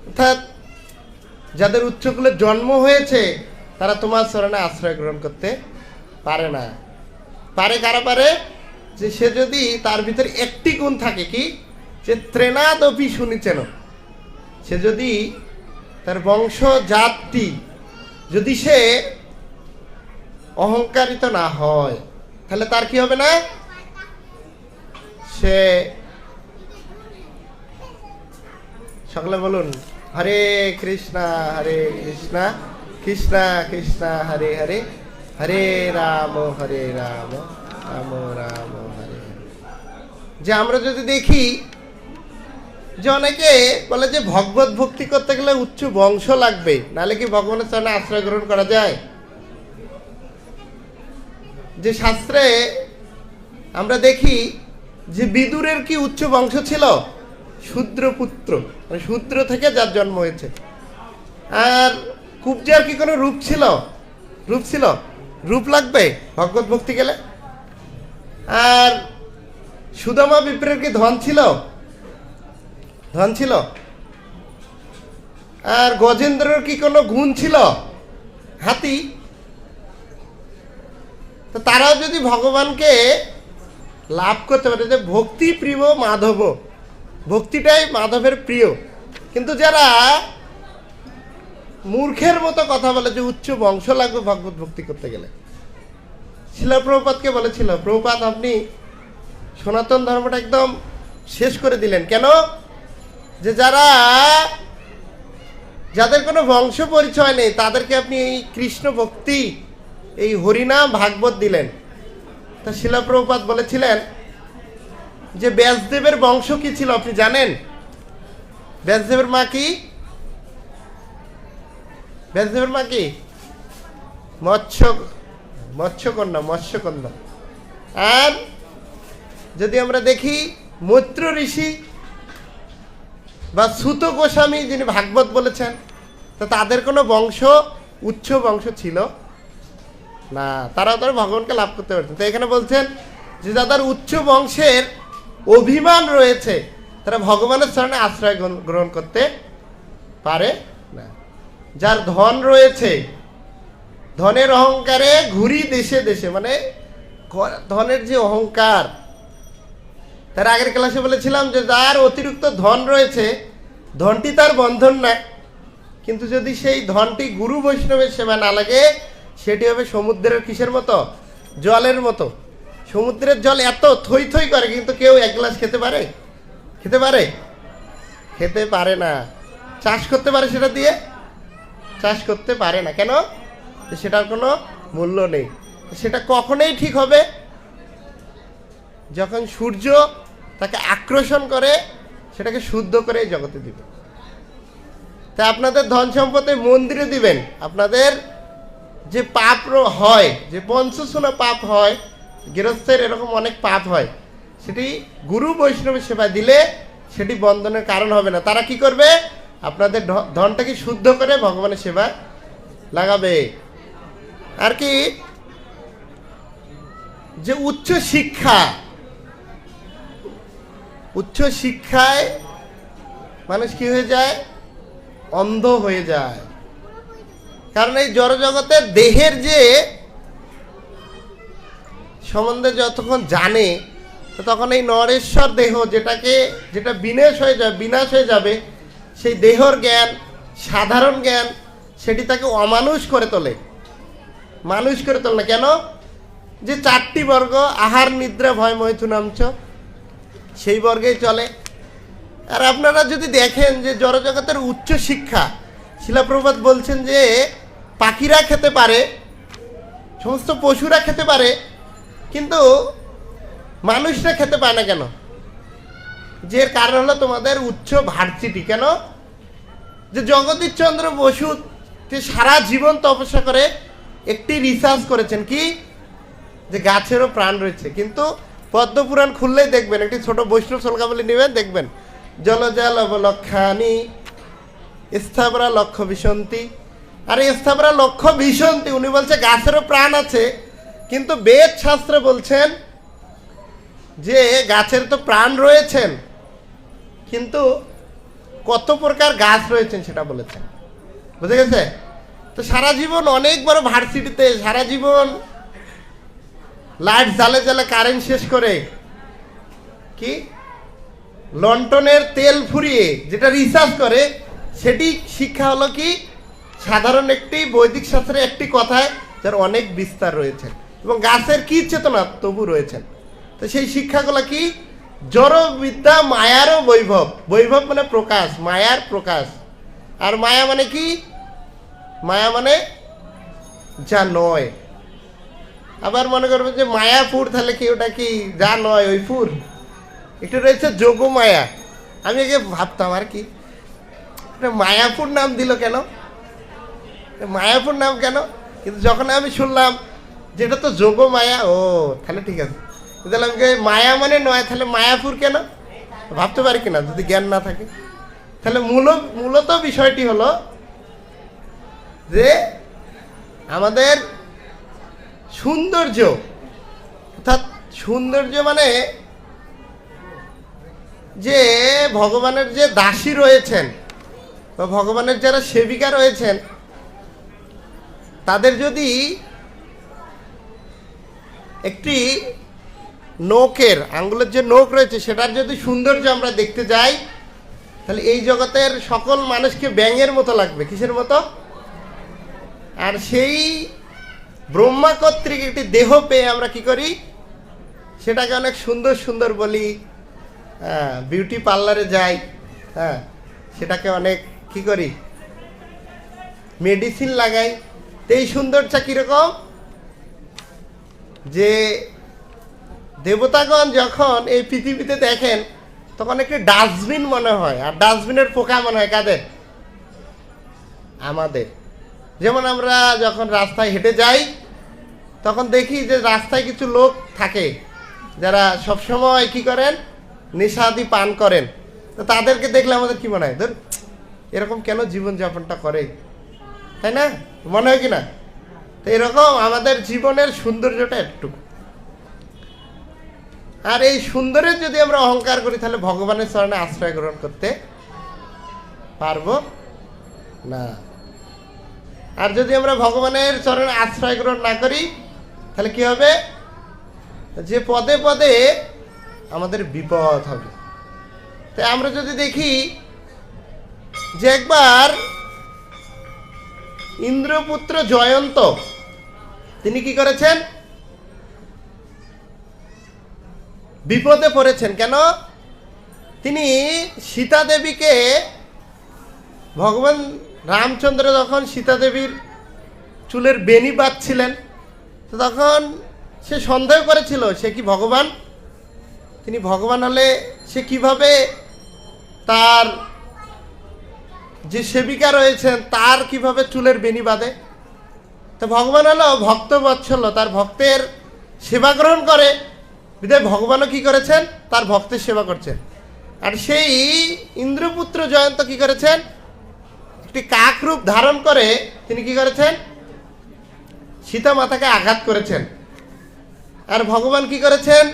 S1: অর্থাৎ যাদের উচ্চকুলে জন্ম হয়েছে তারা তোমার চরণে আশ্রয় গ্রহণ করতে পারে না। পারে কারা পারে? যে সে যদি তার ভিতরে একটি গুণ থাকে, কি? যে ত্রেনাদপি শুনিছেন, সে যদি তার বংশ জাতটি যদি সে অহংকারিত না হয়, তাহলে তার কি হবে না? সে, সকলে বলুন হরে কৃষ্ণা কৃষ্ণা কৃষ্ণা হরে হরে, হরে রাম রাম রাম হরে। যে আমরা যদি দেখি যে অনেকে বলে যে ভগবত ভক্তি করতে গেলে উচ্চ বংশ লাগবে, নাহলে কি ভগবানের চরণে আশ্রয় গ্রহণ করা যায়? যে শাস্ত্রে আমরা দেখি যে বিদুরের কি উচ্চ বংশ ছিল? শূদ্র পুত্র, মানে শূদ্র থেকে যার জন্ম হয়েছে। আর কুব্জার কি কোনো রূপ ছিল? রূপ ছিল? রূপ লাগবে ভগবত ভক্তি গেলে? আর সুদামা বিপ্রের কি ধন ছিল? ধন ছিল? আর গজেন্দ্রের কি কোনো গুণ ছিল? হাতি। তো তারাও যদি ভগবানকে লাভ করতে পারে, যে ভক্তি প্রিয় মাধব, ভক্তিটাই মাধবের প্রিয়, কিন্তু যারা মূর্খের মতো কথা বলে যে উচ্চ বংশ লাগবে ভগবত ভক্তি করতে গেলে, শিলা প্রভুপাদকে বলেছিল, প্রভুপাদ আপনি সনাতন ধর্মটা একদম শেষ করে দিলেন কেন? যে যাদের কোনো বংশ পরিচয় নেই তাদেরকে আপনি এই কৃষ্ণ ভক্তি, এই হরিনাম ভাগবত দিলেন। তা শিলা প্রভুপাদ বলেছিলেন যে ব্যাসদেবের বংশ কি ছিল আপনি জানেন? ব্যাসদেবের মা কি? ব্যাসদেবের মা কি? মৎস্যকন্যা। আর যদি আমরা দেখি মৈত্র ঋষি বা সুত গোস্বামী যিনি ভাগবত বলেছেন, তো তাদের কোনো বংশ উচ্চ বংশ ছিল না, তারাও তারা ভগবানকে লাভ করতে পারছেন। তো এখানে বলছেন যে যাদের উচ্চ বংশের অভিমান রয়েছে তারা ভগবানের চরণে আশ্রয় গ্রহণ করতে পারে না। যার ধন রয়েছে, ধনের অহংকারে ঘুরি দেশে দেশে, মানে ধনের যে অহংকার, তার আগের ক্লাসে বলেছিলাম যে যার অতিরিক্ত ধন রয়েছে, ধনটি তার বন্ধন না, কিন্তু যদি সেই ধনটি গুরু বৈষ্ণবের সেবা না লাগে, সেটি হবে সমুদ্রের কিসের মতো? জলের মতো। সমুদ্রের জল এত থই থই করে, কিন্তু কেউ এক গ্লাস খেতে পারে? খেতে পারে? খেতে পারে না। চাষ করতে পারে সেটা দিয়ে? চাষ করতে পারে না। কেন? সেটার কোনো মূল্য নেই। সেটা কখনোই ঠিক হবে যখন সূর্য তাকে আকর্ষণ করে, সেটাকে শুদ্ধ করে এই জগতে দিবে। তাই আপনাদের ধন সম্পদে মন্দিরে দিবেন। আপনাদের যে পাপ হয়, যে পঞ্চশূন্য পাপ হয়, গৃহস্থের এরকম অনেক পাপ হয়, সেটি গুরু বৈষ্ণবের সেবা দিলে সেটি বন্ধনের কারণ হবে না। তারা কি করবে? আপনাদের ধনটাকে শুদ্ধ করে ভগবানের সেবা লাগাবে। আর কি, যে উচ্চ শিক্ষা, উচ্চ শিক্ষায় মানুষ কি হয়ে যায়? অন্ধ হয়ে যায়। কারণ এই জড়জগতের দেহের যে সম্বন্ধে যতক্ষণ জানে, তখন এই নরেশ্বর দেহ যেটা বিনাশ হয়ে যাবে, সেই দেহর জ্ঞান, সাধারণ জ্ঞান, সেটি তাকে অমানুষ করে তোলে। মানুষ করে তোলে না। কেন? যে 4টি বর্গ, আহার নিদ্রা ভয় মৈথুনামচ, সেই বর্গেই চলে। আর আপনারা যদি দেখেন যে জড়জগতের উচ্চ শিক্ষা, শিলাপ্রপাত বলছেন যে পাখিরা খেতে পারে, সমস্ত পশুরা খেতে পারে, কিন্তু মানুষরা খেতে পায় না। কেন? যে কারণ হলো তোমাদের উচ্চ ভার্সিটি। কেন? যে জগদীশচন্দ্র বসু যে সারা জীবন তপস্যা করে একটি রিসার্চ করেছেন, কি? যে গাছেরও প্রাণ রয়েছে। কিন্তু পদ্মপুরাণ খুললেই দেখবেন, একটি ছোট বৈষ্ণব শ্লোকাবলী নেবেন, দেখবেন জলজল অবলক্ষানি স্থাবরা লক্ষ্য বিশন্তি। আর স্থাবরা লক্ষ্য বিশন্তি, উনি বলছে গাছেরও প্রাণ আছে, কিন্তু বেদ শাস্ত্রে বলছেন যে গাছের তো প্রাণ রয়েছেন, কিন্তু কত প্রকার গাছ রয়েছেন সেটা বলেছেন। বুঝে গেছে? তো সারা জীবন অনেক বড় ভার্সিটিতে, সারা জীবন লাইট জ্বালে জ্বালে কারেন্ট শেষ করে, কি লন্ঠনের তেল ফুরিয়ে যেটা রিসার্চ করে, সেটি শিক্ষা হলো কি সাধারণ একটি বৈদিক শাস্ত্রে একটি কথায় যার অনেক বিস্তার রয়েছে, এবং গাছের কি চেতনা তবু রয়েছেন। তো সেই শিক্ষাগুলো কি? জড় বিদ্যা মায়ারও বৈভব। বৈভব মানে প্রকাশ, মায়ার প্রকাশ। আর মায়া মানে কি? মায়া মানে যা নয়। আবার মনে করবেন যে মায়াপুর, তাহলে কি ওটা কি যা নয় ওই ফুর? একটু রয়েছে যোগ মায়া। আমি আগে ভাবতাম আর কি, মায়াপুর নাম দিল কেন, মায়াপুর নাম কেন? কিন্তু যখন আমি শুনলাম যেটা তো যোগ মায়া, ও তাহলে ঠিক আছে। তাহলে আমি মায়া মানে নয়, তাহলে মায়াপুর কেন ভাবতে পারি কিনা যদি জ্ঞান না থাকে? তাহলে মূলত বিষয়টি হলো যে আমাদের সৌন্দর্য, অর্থাৎ সৌন্দর্য মানে যে ভগবানের যে দাসী রয়েছেন বা ভগবানের যারা সেবিকা রয়েছেন, তাদের যদি একটি নখের আঙ্গুলের যে নখ রয়েছে, সেটার যদি সৌন্দর্য আমরা দেখতে যাই, তাহলে এই জগতের সকল মানুষকে ব্যাঙের মতো লাগবে। কিসের মতো? আর সেই ব্রহ্মা কর্তৃক একটি দেহ পেয়ে আমরা কি করি? সেটাকে অনেক সুন্দর সুন্দর বলি, বিউটি পার্লারে যাই, সেটাকে অনেক কি করি? মেডিসিন লাগাই। তো এই সৌন্দর্যটা কীরকম? যে দেবতাগণ যখন এই পৃথিবীতে দেখেন, তখন একটি ডাস্টবিন মনে হয়, আর ডাস্টবিনের পোকা মনে হয় কাদের? আমাদের। যেমন আমরা যখন রাস্তায় হেঁটে যাই, তখন দেখি যে রাস্তায় কিছু লোক থাকে যারা সবসময় কি করেন? নেশাদি পান করেন। তো তাদেরকে দেখলে আমাদের কি মনে হয়? ধর, এরকম কেন জীবনযাপনটা করে, তাই না? মনে হয় কি না? তো এরকম আমাদের জীবনের সৌন্দর্যটা একটু। আর এই সুন্দরের যদি আমরা অহংকার করি তাহলে ভগবানের চরণে আশ্রয় গ্রহণ করতে পারবো না। আর যদি আমরা ভগবানের চরণে আশ্রয় গ্রহণ না করি তাহলে কি হবে, যে পদে পদে আমাদের বিপদ হবে। তাই আমরা যদি দেখি যে একবার ইন্দ্রপুত্র জয়ন্ত তিনি কি করেছেন, বিপদে পড়েছেন। কেন? তিনি সীতা দেবীকে, ভগবান রামচন্দ্র যখন সীতা দেবীর চুলের বেনি বাঁধছিলেন, তো তখন সে সন্দেহ করেছিল সে কি ভগবান। তিনি ভগবান হলে সে কিভাবে তার যে সেবিকা রয়েছেন তার কিভাবে চুলের বেনি বাঁধে। তো ভগবান হলো ভক্ত বৎসল, তার ভক্তের সেবা গ্রহণ করে, বিধায় ভগবানও কি করেছেন, তার ভক্তের সেবা করছেন। আর সেই ইন্দ্রপুত্র জয়ন্ত কি করেছেন, একটি কাক রূপ ধারণ করে তিনি কি করেছেন, সীতা মাতাকে আঘাত করেছেন। আর ভগবান কি করেছেন,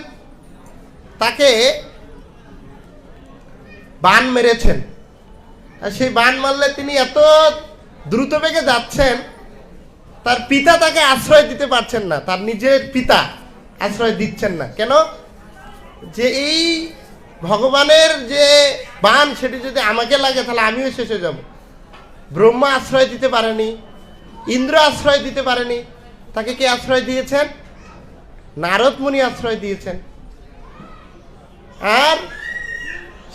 S1: তাকে বাণ মেরেছেন। আর সেই বাণ মারলে তিনি এত দ্রুত বেগে যাচ্ছেন, তার পিতা তাকে আশ্রয় দিতে পারছেন না, তার নিজের পিতা আশ্রয় দিচ্ছেন না। কেন? যে এই ভগবানের যে বাণ সেটি যদি আমাকে লাগে তাহলে আমিও শেষ হয়ে যাব। ব্রহ্মা আশ্রয় দিতে পারেনি, ইন্দ্র আশ্রয় দিতে পারেনি, তাকে কে আশ্রয় দিয়েছেন, নারদ মুনি আশ্রয় দিয়েছেন, আর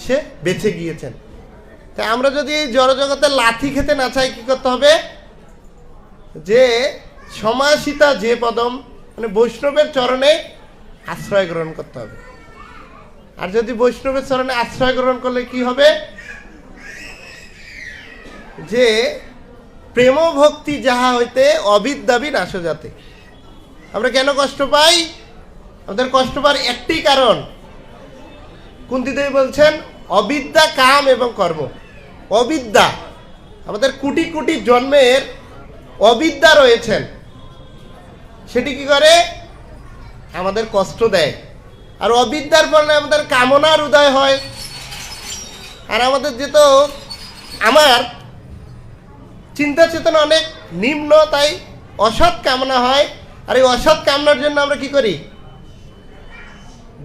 S1: সে বেঁচে গিয়েছেন। তাই আমরা যদি জড়জগতে লাথি খেতে না চাই কি করতে হবে, যে সমাসিতা যে পদম, মানে বৈষ্ণবের চরণে আশ্রয় গ্রহণ করতে হবে। আর যদি বৈষ্ণবের চরণে আশ্রয় গ্রহণ করলে কি হবে, যে প্রেম ভক্তি যাহা হইতে অবিদ্যাবি নাশ যাতে। আমরা কেন কষ্ট পাই, আমাদের কষ্ট পাওয়ার একটি কারণ, কুন্তিদেবী বলছেন অবিদ্যা, কাম এবং কর্ম। অবিদ্যা, আমাদের কোটি কোটি জন্মের অবিদ্যা রয়েছেন, সেটি কি করে, আমাদের কষ্ট দেয়। আর অবিদ্যার ফলে আমাদের কামনার উদয় হয়। আর আমাদের যেহেতু আমার চিন্তা চেতনা অনেক নিম্ন, তাই অসৎ কামনা হয়। আর এই অসৎ কামনার জন্য আমরা কি করি,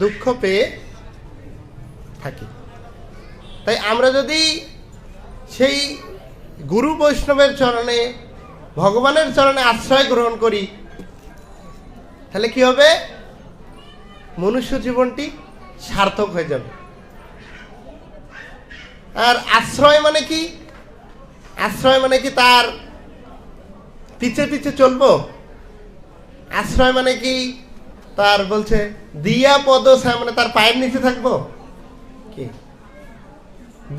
S1: দুঃখ পেয়ে থাকি। তাই আমরা যদি সেই গুরু বৈষ্ণবের চরণে, ভগবানের চরণে আশ্রয় গ্রহণ করি তাহলে কি হবে, মনুষ্য জীবনটি সার্থক হয়ে যাবে। আর আশ্রয় মানে কি, আশ্রয় মানে কি তার পিছে পিছে চলবো, আশ্রয় মানে কি তার বলছে দিয়া পদ ছায়া, মানে তার পায়ের নিচে থাকবো কি।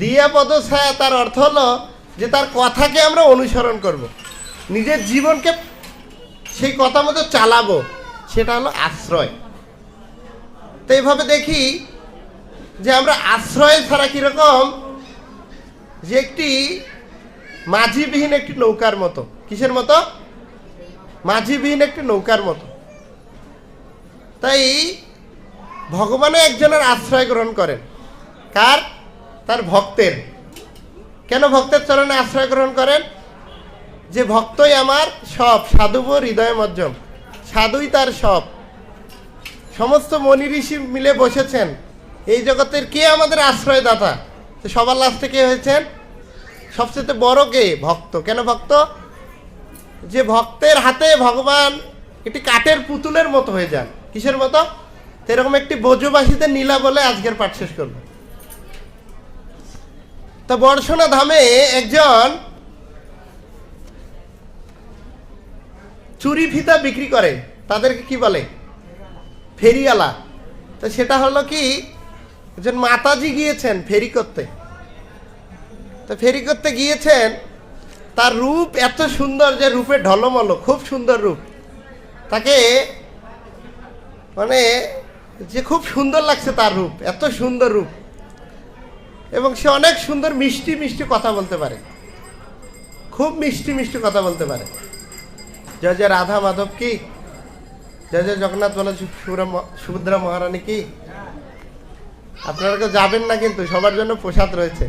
S1: দিয়া পদ ছায়া তার অর্থ হলো যে তার কথাকে আমরা অনুসরণ করব, নিজের জীবনকে সেই কথা মতো চালাবো, সেটা হলো আশ্রয়। তো এইভাবে দেখি যে আমরা আশ্রয় ছাড়া কিরকম, যে একটি মাঝিবিহীন একটি নৌকার মতো। কিসের মতো? মাঝিবিহীন একটি নৌকার মতো। তাই ভগবানও একজনের আশ্রয় গ্রহণ করেন। কার? তার ভক্তের। কেন ভক্তের চরণে আশ্রয় গ্রহণ করেন? যে ভক্তই আমার সব, সাধুব হৃদয় মজ্জম, সাধুই তার সব। সমস্ত মনি ঋষি মিলে বসেছেন, এই জগতের কে আমাদের আশ্রয়দাতা? তো সবার লাস্টে কে হয়েছেন? সবচেয়ে বড় কে? ভক্ত। কেন ভক্ত? যে ভক্তের হাতে ভগবান একটি কাঠের পুতুলের মতো হয়ে যান। কিসের মতো? এরকম একটি ব্রজবাসীদের নীলা বলে আজকের পাঠ শেষ করব। তা বর্ষণা ধামে একজন চুরি ফিতা বিক্রি করে, তাদেরকে কি বলে? ফেরিওয়ালা। তো সেটা হলো কি, একজন মাতাজি গিয়েছেন ফেরি করতে। তো ফেরি করতে গিয়েছেন, তার রূপ এত সুন্দর যে রূপে ঢলমল, খুব সুন্দর রূপ। তাকে মানে যে খুব সুন্দর লাগছে তার রূপ, এত সুন্দর রূপ। এবং সে অনেক সুন্দর মিষ্টি মিষ্টি কথা বলতে পারে, খুব মিষ্টি মিষ্টি কথা বলতে পারে। জয় জয় রাধা মাধব কি, জয় জয় জগন্নাথ বলে সুভদ্রা মহারানী কি। আপনারা কেউ যাবেন না, কিন্তু সবার জন্য প্রসাদ রয়েছে।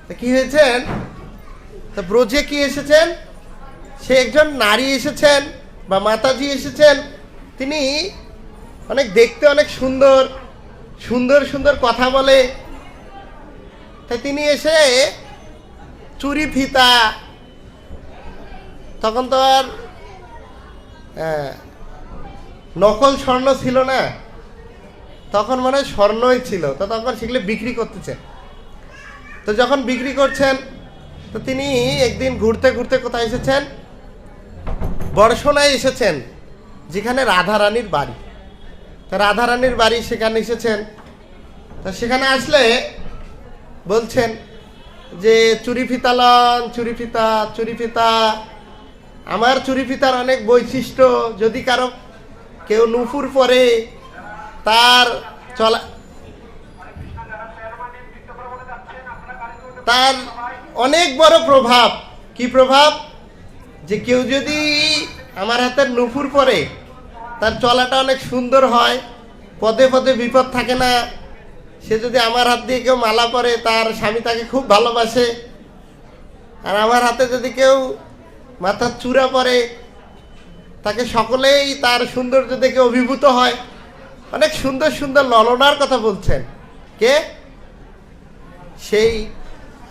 S1: তা কি হয়েছেন, তা ব্রজে কি এসেছেন, সে একজন নারী এসেছেন বা মাতাজি এসেছেন, তিনি অনেক দেখতে অনেক সুন্দর সুন্দর সুন্দর কথা বলে। তাই তিনি এসে চুরি ফিতা, তখন তো আর নকল স্বর্ণ ছিল না, তখন মানে স্বর্ণই ছিল, তো তখন সেগুলো বিক্রি করতেছেন। তো যখন বিক্রি করছেন, তো তিনি একদিন ঘুরতে ঘুরতে কোথায় এসেছেন, বর্ষণায় এসেছেন, যেখানে রাধারানীর বাড়ি। তা রাধারানীর বাড়ি সেখানে এসেছেন। তা সেখানে আসলে বলছেন যে চুরি ফিতা লন, চুরি ফিতা, চুরি ফিতা। আমার চুরি ফিতার অনেক বৈশিষ্ট্য, যদি কারো কেউ নুপুর পরে তার তার অনেক বড় প্রভাব। কি প্রভাব, যে কেউ যদি আমার হাতের নুপুর পরে তার চলাটা অনেক সুন্দর হয়, পদে পদে বিপদ থাকে না। সে যদি আমার হাত দিয়ে কেউ মালা পরে, তার স্বামী তাকে খুব ভালোবাসে। আর আমার হাতে যদি কেউ মাথার চূড়া পরে, তাকে সকলেই তার সৌন্দর্য দেখে অভিভূত হয়। অনেক সুন্দর সুন্দর ললনার কথা বলছেন। কে, সেই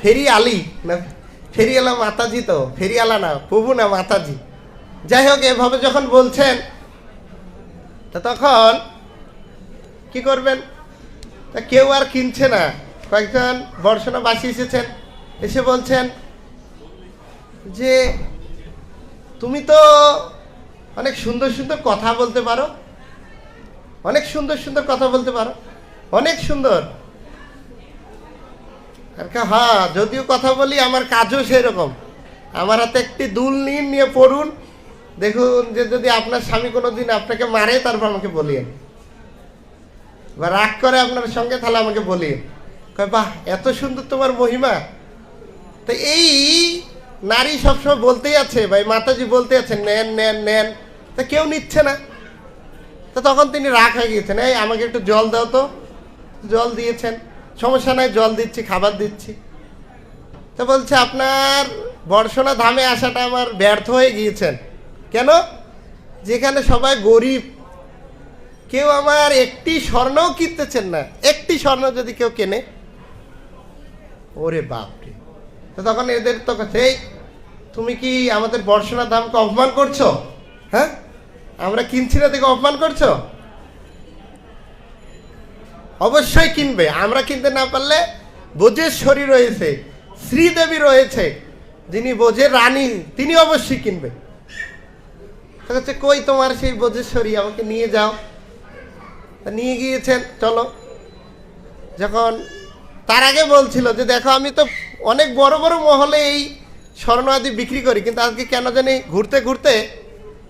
S1: ফেরি আলী না, ফেরিওয়ালা মাতাজি, তো ফেরিওয়ালা না, প্রভু না, মাতাজি। যাই হোক, এভাবে যখন বলছেন, তা তখন কি করবেন, তা কেউ আর কিনছে না। কয়েকজন বর্ষণাবাসী এসেছেন, এসে বলছেন যে তুমি তো অনেক সুন্দর সুন্দর কথা বলতে পারো, অনেক সুন্দর সুন্দর কথা বলতে পারো, অনেক সুন্দর। আর হ্যাঁ, যদিও কথা বলি, আমার কাজও সেরকম। আমার হাতে একটি দুল নিন, নিয়ে পড়ুন, দেখুন যে যদি আপনার স্বামী কোনোদিন আপনাকে মারে, তারপর আমাকে বলিয়েন, বা রাগ করে আপনার সঙ্গে, তাহলে আমাকে বলিয়েন। কয় বাহ, এত সুন্দর তোমার মহিমা। তো এই নারী সবসময় বলতেই আছে, ভাই মাতাজি বলতে আছেন, নেন নেন নেন, তা কেউ নিচ্ছে না। তো তখন তিনি রাগ হয়ে গিয়েছেন, এই আমাকে একটু জল দাও তো। জল দিয়েছেন, সমস্যা নাই, জল দিচ্ছি, খাবার দিচ্ছি। তো বলছে আপনার বর্ষণা ধামে আসাটা আমার ব্যর্থ হয়ে গিয়েছেন। কেন, যেখানে সবাই গরিব, কেউ আমার একটি স্বর্ণও কিনতেছেন না। একটি স্বর্ণ যদি কেউ কেনে, ওরে বাপরে। তো তখন এদের তো কাছে, এই তুমি কি আমাদের বর্ষণা ধামকে অপমান করছো? হ্যাঁ, আমরা কিনছি না দেখে অপমান করছো? অবশ্যই কিনবে। আমরা কিনতে না পারলে বোজেশ্বরী রয়েছে, শ্রীদেবী রয়েছে, যিনি বোজের রানী, তিনি অবশ্যই কিনবে। তো হচ্ছে, কই তোমার সেই বোজেশ্বরী, আমাকে নিয়ে যাও। তা নিয়ে গিয়েছেন, চলো। যখন তার আগে বলছিল যে দেখো, আমি তো অনেক বড় বড় মহলে এই স্বর্ণ আদি বিক্রি করি, কিন্তু আজকে কেন জানি ঘুরতে ঘুরতে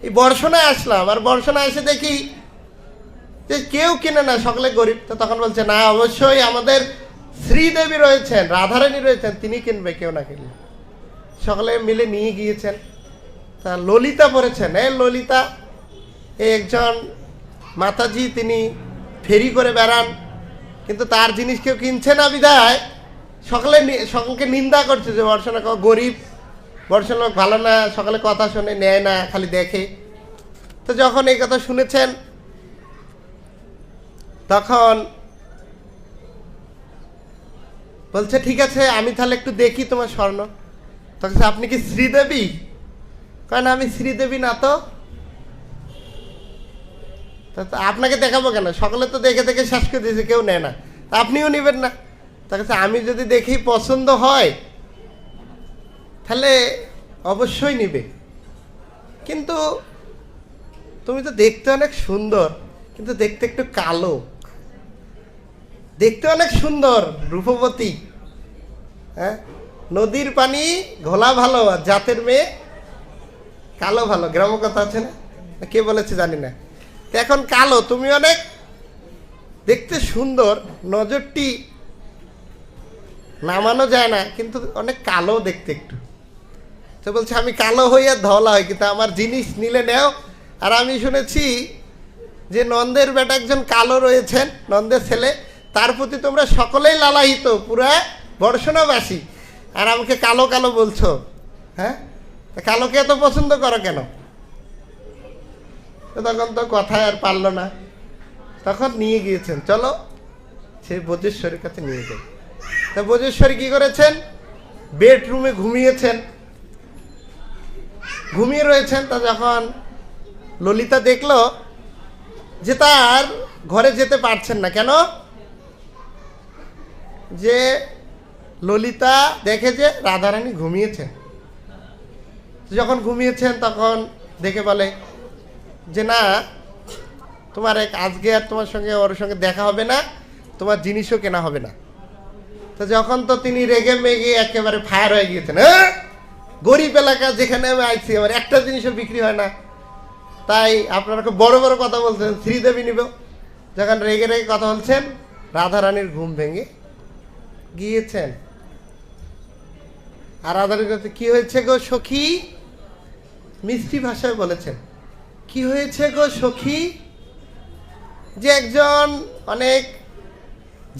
S1: এই বর্ষণায় আসলাম, আর বর্ষণায় এসে দেখি যে কেউ কিনে না, সকলে গরিব। তো তখন বলছে, না, অবশ্যই আমাদের শ্রীদেবী রয়েছেন, রাধারানী রয়েছেন, তিনি কিনবে, কেউ না কিনবে। সকলে মিলে নিয়ে গিয়েছেন। তা ললিতা পড়েছেন। এই ললিতা, এই একজন মাতাজি, তিনি ফেরি করে বেড়ান, কিন্তু তার জিনিস কেউ কিনছে না বিধায় সকলকে নিন্দা করছে যে বর্ষণা গরিব, বর্ষণা ভালো না, সকলে কথা শুনে, নেয় না, খালি দেখে। তো যখন এই কথা শুনেছেন, তখন বলছে, ঠিক আছে, আমি তাহলে একটু দেখি তোমার স্বর্ণ। তখন আপনি কি শ্রীদেবী? কারণ আমি শ্রীদেবী না তো। আপনাকে দেখাবো কেন, সকলে তো দেখে দেখে শেষ করে দিয়েছে, কেউ নেয় না, আপনিও নেবেন না। তার কাছে আমি যদি দেখি পছন্দ হয়, তাহলে অবশ্যই নিবে। কিন্তু তুমি তো দেখতে অনেক সুন্দর, কিন্তু দেখতে একটু কালো। দেখতে অনেক সুন্দর, রূপবতী, হ্যাঁ, নদীর পানি ঘোলা ভালো, আর জাতের মেয়ে কালো ভালো, গ্রাম্য কথা আছে না, কে বলেছে জানি না। এখন কালো, তুমি অনেক দেখতে সুন্দর, নজরটি নামানো যায় না, কিন্তু অনেক কালো দেখতে একটু। তো বলছে, আমি কালো হই আর ধলা হই, কিন্তু আমার জিনিস নিলে নেও। আর আমি শুনেছি যে নন্দের বেটা একজন কালো রয়েছেন, নন্দের ছেলে, তার প্রতি তোমরা সকলেই লালায়িত, পুরা বর্ষণাবাসী, আর আমাকে কালো কালো বলছো। হ্যাঁ, কালোকে এত পছন্দ করো কেন? তখন তো কথায় আর পারলো না, তখন নিয়ে গিয়েছেন, চলো সেই বজ্রেশ্বরীর কাছে নিয়ে যাই। তা বজ্রেশ্বরী কি করেছেন? বেডরুমে ঘুমিয়েছেন, ঘুমিয়ে রয়েছেন। তা যখন ললিতা দেখলো যে তার ঘরে যেতে পারছেন না, কেন? যে ললিতা দেখে যে রাধারানী ঘুমিয়েছেন। যখন ঘুমিয়েছেন তখন দেখে বলে যে না, তোমার আজকে আর তোমার সঙ্গে ওর সঙ্গে দেখা হবে না, তোমার জিনিসও কেনা হবে না। তো যখন তো তিনি রেগে মেগে একেবারে ফায়ার হয়ে গিয়েছেন, হ্যাঁ, গরিব এলাকা যেখানে আমি আইছি আমার একটা জিনিসও বিক্রি হয় না, তাই আপনারা খুব বড় বড় কথা বলছেন, শ্রীদেবী নিব। যখন রেগে রেগে কথা বলছেন, রাধারানীর ঘুম ভেঙে গিয়েছেন। আর রাধারানীর কাছে কি হয়েছে গো সখী, মিষ্টি ভাষায় বলেছেন, কি হয়েছে গো সখী? যে একজন অনেক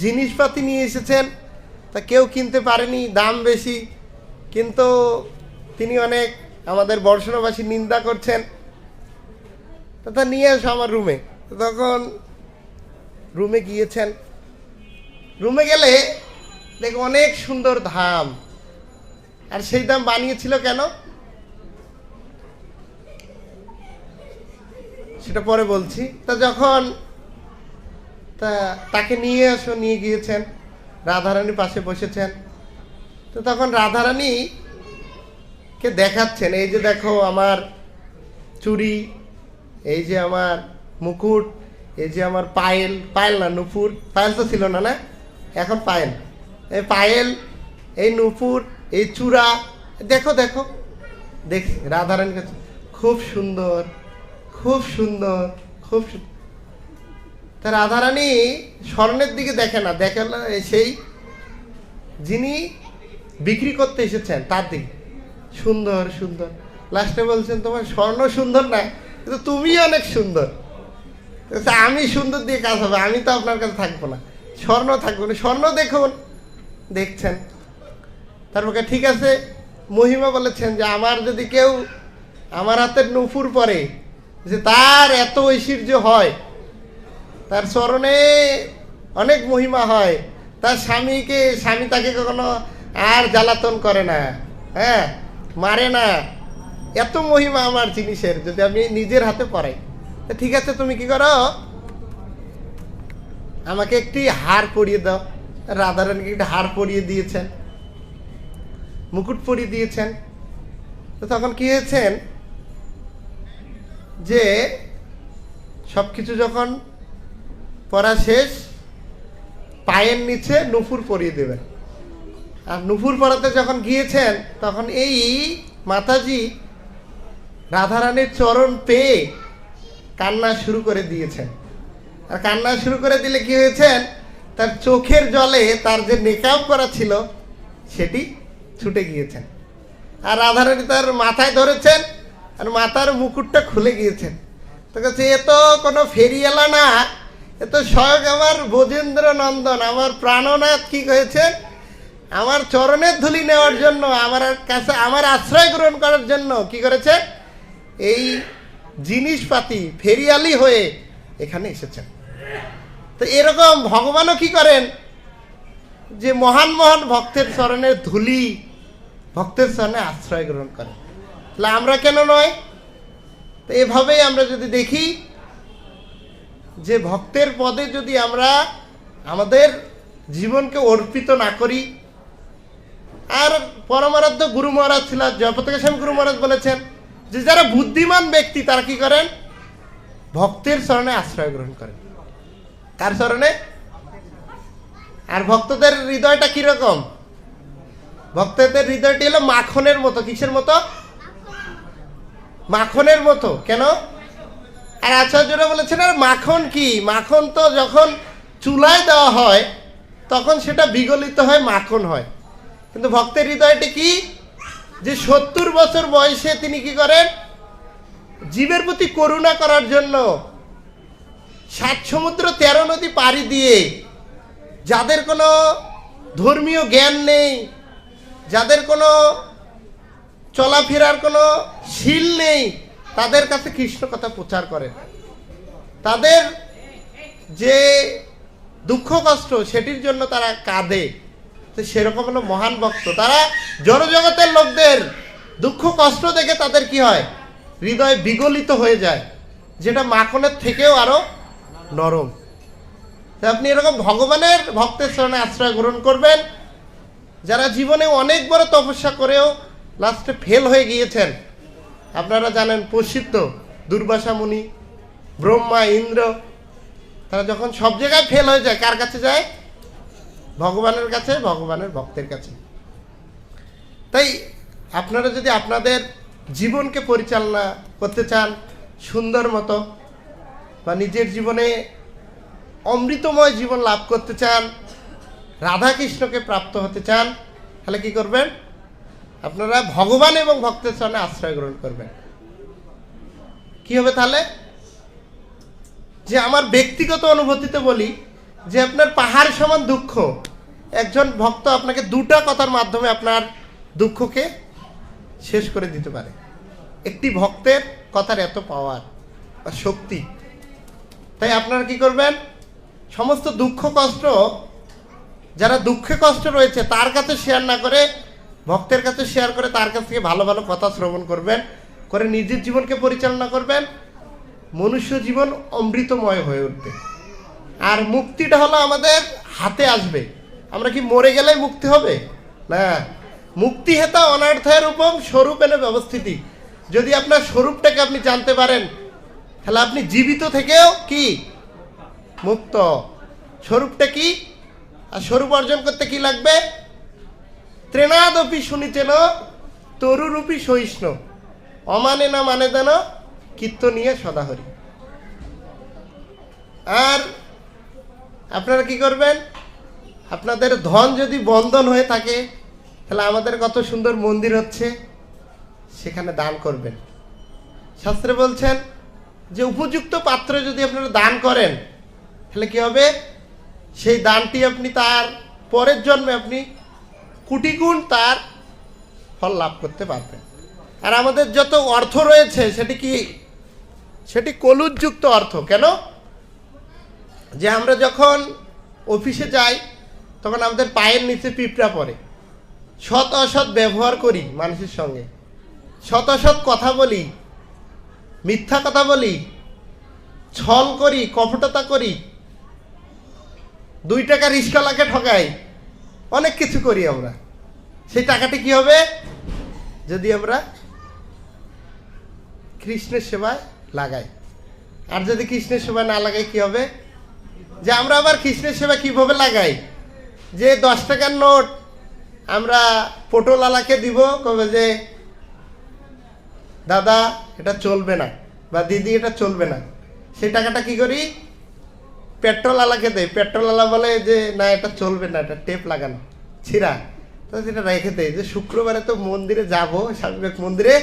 S1: জিনিসপাতি নিয়ে এসেছেন, তা কেউ কিনতে পারেনি, দাম বেশি, কিন্তু তিনি অনেক আমাদের বর্ষণবাসী নিন্দা করছেন, তা নিয়ে এসো আমার রুমে। তখন রুমে গিয়েছেন, রুমে গেলে দেখো অনেক সুন্দর ধাম। আর সেই ধাম বানিয়েছিল কেন সেটা পরে বলছি। তা যখন তাকে নিয়ে আসো, নিয়ে গিয়েছেন, রাধারানী পাশে বসেছেন। তো তখন রাধারানীকে দেখাচ্ছেন, এই যে দেখো আমার চুড়ি, এই যে আমার মুকুট, এই যে আমার পায়েল, পায়েল না নুপুর, পায়েল তো ছিল না, না এখন পায়েল, এই পায়েল, এই নুপুর, এই চূড়া, দেখো দেখো। দেখ রাধারানীর কাছে খুব সুন্দর, খুব সুন্দর, খুব সুন্দর। তা রাধারানী স্বর্ণের দিকে দেখে না, দেখে না সেই যিনি বিক্রি করতে এসেছেন তার দিকে, সুন্দর সুন্দর। লাস্টে বলছেন তোমার স্বর্ণ সুন্দর না, কিন্তু তুমি অনেক সুন্দর। আমি সুন্দর দিয়ে কাজ হবে, আমি তো আপনার কাছে থাকবো না, স্বর্ণ থাকবো না, স্বর্ণ দেখুন। দেখছেন, তারপরে ঠিক আছে, মহিমা বলেছেন যে আমার যদি কেউ আমার হাতের নুপুর পরে, যে তার এত ঐশ্বর্য হয়, তার চরণে অনেক মহিমা হয়, তার স্বামী তাকে কখনো আর জ্বালাতন করে না, হ্যাঁ, মারে না, এত মহিমা আমার জিনিসের যদি আমি নিজের হাতে পরাই। ঠিক আছে, তুমি কি করো, আমাকে একটি হার পরিয়ে দাও। রাধারানীকে একটি হার পরিয়ে দিয়েছেন, মুকুট পরিয়ে দিয়েছেন। তো তখন কি হয়েছেন যে সব কিছু যখন পরা শেষ, পায়ের নিচে নুপুর পরিয়ে দেবেন। আর নুপুর পরাতে যখন গিয়েছেন তখন এই মাতাজি রাধারানীর চরণ পেয়ে কান্না শুরু করে দিয়েছেন। আর কান্না শুরু করে দিলে কি হয়েছেন, তার চোখের জলে তার যে মেকআপ করা ছিল সেটি ছুটে গিয়েছেন। আর রাধারানী তার মাথায় ধরেছেন, আর মাথার মুকুটটা খুলে গিয়েছেন। তো কাছে এ তো কোনো ফেরিয়ালা না, এ তো স্বয়ং আমার ব্রজেন্দ্র নন্দন, আমার প্রাণনাথ কি হয়েছেন, আমার চরণের ধুলি নেওয়ার জন্য, আমার কাছে আমার আশ্রয় গ্রহণ করার জন্য কি করেছে, এই জিনিসপাতি ফেরিয়ালি হয়ে এখানে এসেছেন। তো এরকম ভগবানও কি করেন, যে মহান মহান ভক্তের চরণের ধুলি, ভক্তের চরণে আশ্রয় গ্রহণ করেন। তাহলে আমরা কেন নয়? তো এভাবেই আমরা যদি দেখি যে ভক্তের পদে যদি আমরা আমাদের জীবনকে অর্পিত না করি। আর পরমারাধ্য গুরু মহারাজ ছিলেন, জয়প্রতাপ গোস্বামী গুরু মহারাজ বলেছেন যে যারা বুদ্ধিমান ব্যক্তি তারা কি করেন, ভক্তের চরণে আশ্রয় গ্রহণ করেন। কার চরণে? আর ভক্তদের হৃদয়টা কিরকম? ভক্তদের হৃদয়টি হলো মাখনের মতো। কিসের মতো? মাখনের মতো। কেন? আর আচার্যরা বলেছেন আর মাখন কি, মাখন তো যখন চুলায় দেওয়া হয় তখন সেটা বিগলিত হয়, মাখন হয়। কিন্তু ভক্তের হৃদয়টি কি, যে 70 বছর বয়সে তিনি কি করেন, জীবের প্রতি করুণা করার জন্য 7 সমুদ্র 13 নদী পাড়ি দিয়ে যাদের কোনো ধর্মীয় জ্ঞান নেই, যাদের কোনো চলাফেরার কোনো শীল নেই, তাদের কাছে কৃষ্ণ কথা প্রচার করেন। তাদের যে দুঃখ কষ্ট সেটির জন্য তারা কাঁদে। তো সেরকম হলো মহান ভক্ত, তারা জড়জগতের লোকদের দুঃখ কষ্ট দেখে তাদের কি হয়, হৃদয় বিগলিত হয়ে যায়, যেটা মাখনের থেকেও আরো নরম। আপনি এরকম ভগবানের ভক্তের শরণে আশ্রয় গ্রহণ করবেন, যারা জীবনে অনেক বড় তপস্যা করেও লাস্টে ফেল হয়ে গিয়েছেন। আপনারা জানেন প্রসিদ্ধ দুর্বাসা মুনি, ব্রহ্মা, ইন্দ্র, তারা যখন সব জায়গায় ফেল হয়ে যায়, কার কাছে যায়? ভগবানের কাছে, ভগবানের ভক্তের কাছে। তাই আপনারা যদি আপনাদের জীবনকে পরিচালনা করতে চান সুন্দর মতো, বা নিজের জীবনে অমৃতময় জীবন লাভ করতে চান, রাধা কৃষ্ণকে প্রাপ্ত হতে চান, তাহলে কি করবেন? আপনারা ভগবান এবং ভক্তের চরণে আশ্রয় গ্রহণ করবেন। কি হবে তাহলে? যে আমার ব্যক্তিগত অনুভূতিতে বলি যে আপনার পাহাড় সমান দুঃখ, একজন ভক্ত আপনাকে 2টা কথার মাধ্যমে আপনার দুঃখকে শেষ করে দিতে পারে। একটি ভক্তের কথার এত পাওয়ার বা শক্তি। তাই আপনারা কি করবেন? সমস্ত দুঃখ কষ্ট, যারা দুঃখে কষ্ট রয়েছে তার কাছে শেয়ার না করে ভক্তের কাছে শেয়ার করে তার কাছ থেকে ভালো ভালো কথা শ্রবণ করবেন, করে নিজের জীবনকে পরিচালনা করবেন। মনুষ্য জীবন অমৃতময় হয়ে উঠবে। আর মুক্তিটা হলো আমাদের হাতে আসবে। আমরা কি মরে গেলেই মুক্তি হবে? না, মুক্তি হেতা অনর্থের উপম স্বরূপ এনে ব্যবস্থিতি। যদি আপনার স্বরূপটাকে আপনি জানতে পারেন, তাহলে আপনি জীবিত থেকেও কি মুক্ত। স্বরূপটা কি? আর স্বরূপ অর্জন করতে কি লাগবে? ত্রেনাদপি শুনিতেন তরুরূপী সহিষ্ণু, অমানে না মানে দেন কীর্তনীয় সদাহরি। আর আপনারা কি করবেন? আপনাদের ধন যদি বন্ধন হয়ে থাকে, তাহলে আমাদের কত সুন্দর মন্দির হচ্ছে, সেখানে দান করবেন। শাস্ত্রে বলছেন যে উপযুক্ত পাত্রে যদি আপনারা দান করেন, তাহলে কি হবে? সেই দানটি আপনি তার পরের জন্মে আপনি কোটি গুণ তার ফল লাভ করতে পারবেন। আর আমাদের যত অর্থ রয়েছে সেটি কি? সেটি কলুযুক্ত অর্থ। কেন? যে আমরা যখন অফিসে যাই তখন আমাদের পায়ের নিচে পিঁপড়া পড়ে, সৎ অসৎ ব্যবহার করি মানুষের সঙ্গে, সৎ অসৎ কথা বলি, মিথ্যা কথা বলি, ছল করি, কপটতা করি, 2 টাকা রিস্কাওয়ালাকে ঠকাই, অনেক কিছু করি আমরা। সেই টাকাটি কি হবে? যদি আমরা কৃষ্ণের সেবায় লাগাই। আর যদি কৃষ্ণের সেবায় না লাগাই কি হবে? যে আমরা আবার কৃষ্ণের সেবা কিভাবে লাগাই? যে 10 টাকার নোট আমরা পটোলালাকে দিব, কবে যে দাদা এটা চলবে না, বা দিদি এটা চলবে না। সেই টাকাটা কি করি? পেট্রোলওয়ালাকে দেয়। পেট্রোলওয়ালা বলে যে না এটা চলবে না, এটা টেপ লাগানো ছিঁড়া, তো সেটা রেখে দেয়। যে শুক্রবারে তো মন্দিরে যাব, স্বামী বিবেক মন্দিরে,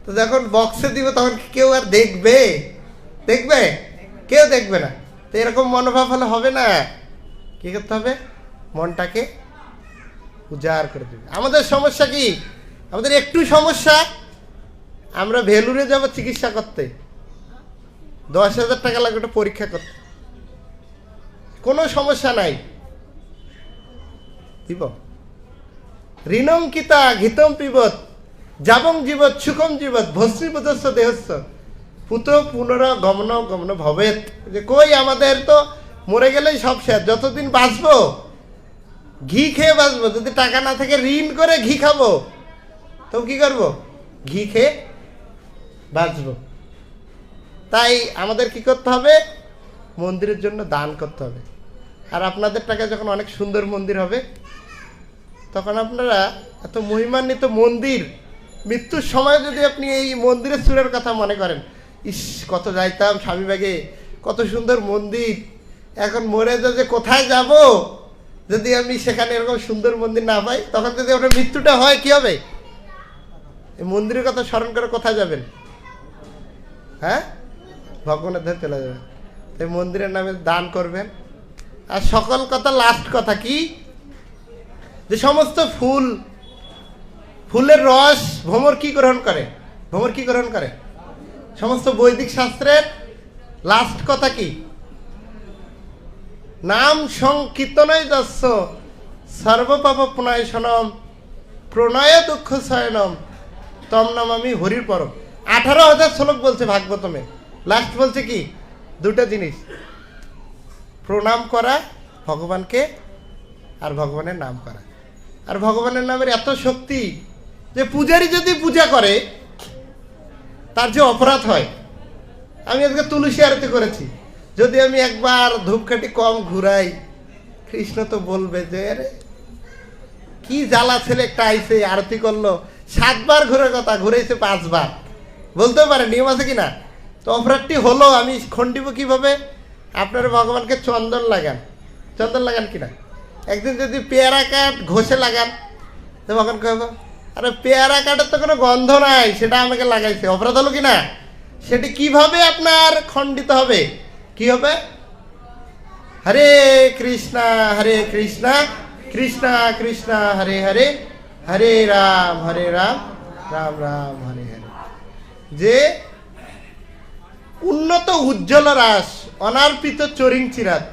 S1: তো যখন বক্সে দিব তখন কেউ আর দেখবে? দেখবে? কেউ দেখবে না। তো এরকম মনোভাব হলে হবে না। কি করতে হবে? মনটাকে উজাড় করে দেবে। আমাদের সমস্যা কি? আমাদের একটু সমস্যা, আমরা ভেলুরে যাব চিকিৎসা করতে, 10,000 টাকা লাগবে ওটা পরীক্ষা করতে। কোনো সমস্যা নাই, দিব। ঋণঙ্কিতা ঘিতম পিবত যাবং জীবত সুখম জীবত ভস্মীভূতস্য দেহস্য পুত পুনরাগমন গমন ভবেত। যে কই আমাদের তো মরে গেলেই সব শেষ, যতদিন বাঁচবো ঘি খেয়ে বাঁচবো। যদি টাকা না থাকে ঋণ করে ঘি খাবো, তো কি করবো? ঘি খেয়ে বাঁচবো। তাই আমাদের কি করতে হবে? মন্দিরের জন্য দান করতে হবে। আর আপনাদের টাকা যখন অনেক সুন্দর মন্দির হবে, তখন আপনারা এত মহিমান্বিত মন্দির, মৃত্যুর সময় যদি আপনি এই মন্দিরের সুরের কথা মনে করেন, ইস কত যাইতাম স্বামীবাগে, কত সুন্দর মন্দির, এখন মরে যে কোথায় যাব যদি আমি সেখানে এরকম সুন্দর মন্দির না পাই। তখন যদি আপনার মৃত্যুটা হয় কি হবে? এই মন্দিরের কথা স্মরণ করে কোথায় যাবেন? হ্যাঁ, ভগবানের ধারে চলে যাবেন। তাই মন্দিরের নামে দান করবেন। আর সকল কথা লাস্ট কথা কি, যে সমস্ত ফুলের রস ভ্রমর কি গ্রহণ করে? ভ্রমর কি গ্রহণ করে? সমস্ত বৈদিক শাস্ত্রের লাস্ট কথা কি? নাম সংকীর্তনয় যস্য সর্বপাপ প্রণয়সনম প্রণয় দুঃখ শয়নম তম নামামি হরির পরম। 18,000 শ্লোক বলছে ভাগবতমে। লাস্ট বলছে কি? দুটা জিনিস, প্রণাম করা ভগবানকে, আর ভগবানের নাম করা। আর ভগবানের নামের এত শক্তি যে পূজারি যদি পূজা করে তার যে অপরাধ হয়। আমি আজকে তুলসী আরতি করেছি, যদি আমি একবার ধূপকাঠি কম ঘুরাই, কৃষ্ণ তো বলবে যে আরে কি জ্বালা ছেলে একটা আইসে আরতি করলো, 7 বার ঘুরে কথা ঘুরেছে 5 বার, বলতে পারে নিয়ম আছে কিনা? তো অপরাধটি হলো, আমি খণ্ডিব কিভাবে? আপনারা ভগবানকে চন্দন লাগান কিনা? একদিন যদি পেয়ারা কাঠ ঘষে লাগান তো ভগবান কহব আরে পেয়ারা কাঠের তো কোনো গন্ধ নাই, সেটা আমাকে লাগাইছে, অপরাধ হলো কিনা? সেটি কিভাবে আপনার খণ্ডিত হবে? কি হবে? হরে কৃষ্ণা কৃষ্ণ কৃষ্ণ হরে হরে, হরে রাম রাম রাম হরে হরে। যে উন্নত উজ্জ্বল রাস অনার্পিত চরিং চিরাত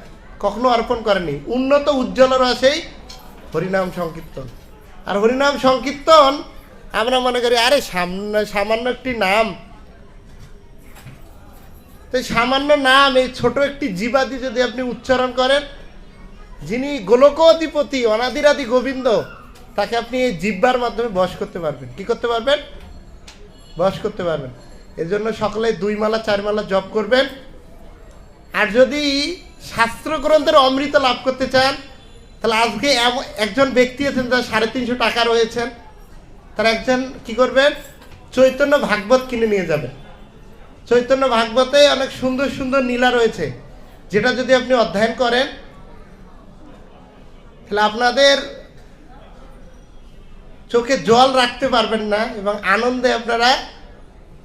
S1: কখনো অর্পণ করেনি, উন্নত উজ্জ্বল রাসেই হরিনাম সংকীর্তন। আর হরিনাম সংকীর্তন আমরা মনে করি আরে সামান্য একটি নাম, তো সামান্য নাম, এই ছোট একটি জীবাদি যদি আপনি উচ্চারণ করেন, যিনি গোলকাধিপতি অনাদিরাদি গোবিন্দ, তাকে আপনি এই জিহ্বার মাধ্যমে বশ করতে পারবেন। কি করতে পারবেন? বশ করতে পারবেন। এর জন্য সকলে 2 মালা 4 মালা জপ করবেন। আর যদি শাস্ত্র গ্রন্থের অমৃত লাভ করতে চান, তাহলে আজকে একজন ব্যক্তি আছেন যার 350 টাকা রয়েছেন, তার একজন কি করবেন? চৈতন্য ভাগবত কিনে নিয়ে যাবেন। চৈতন্য ভাগবতে অনেক সুন্দর সুন্দর লীলা রয়েছে, যেটা যদি আপনি অধ্যয়ন করেন তাহলে আপনাদের চোখে জল রাখতে পারবেন না, এবং আনন্দে আপনারা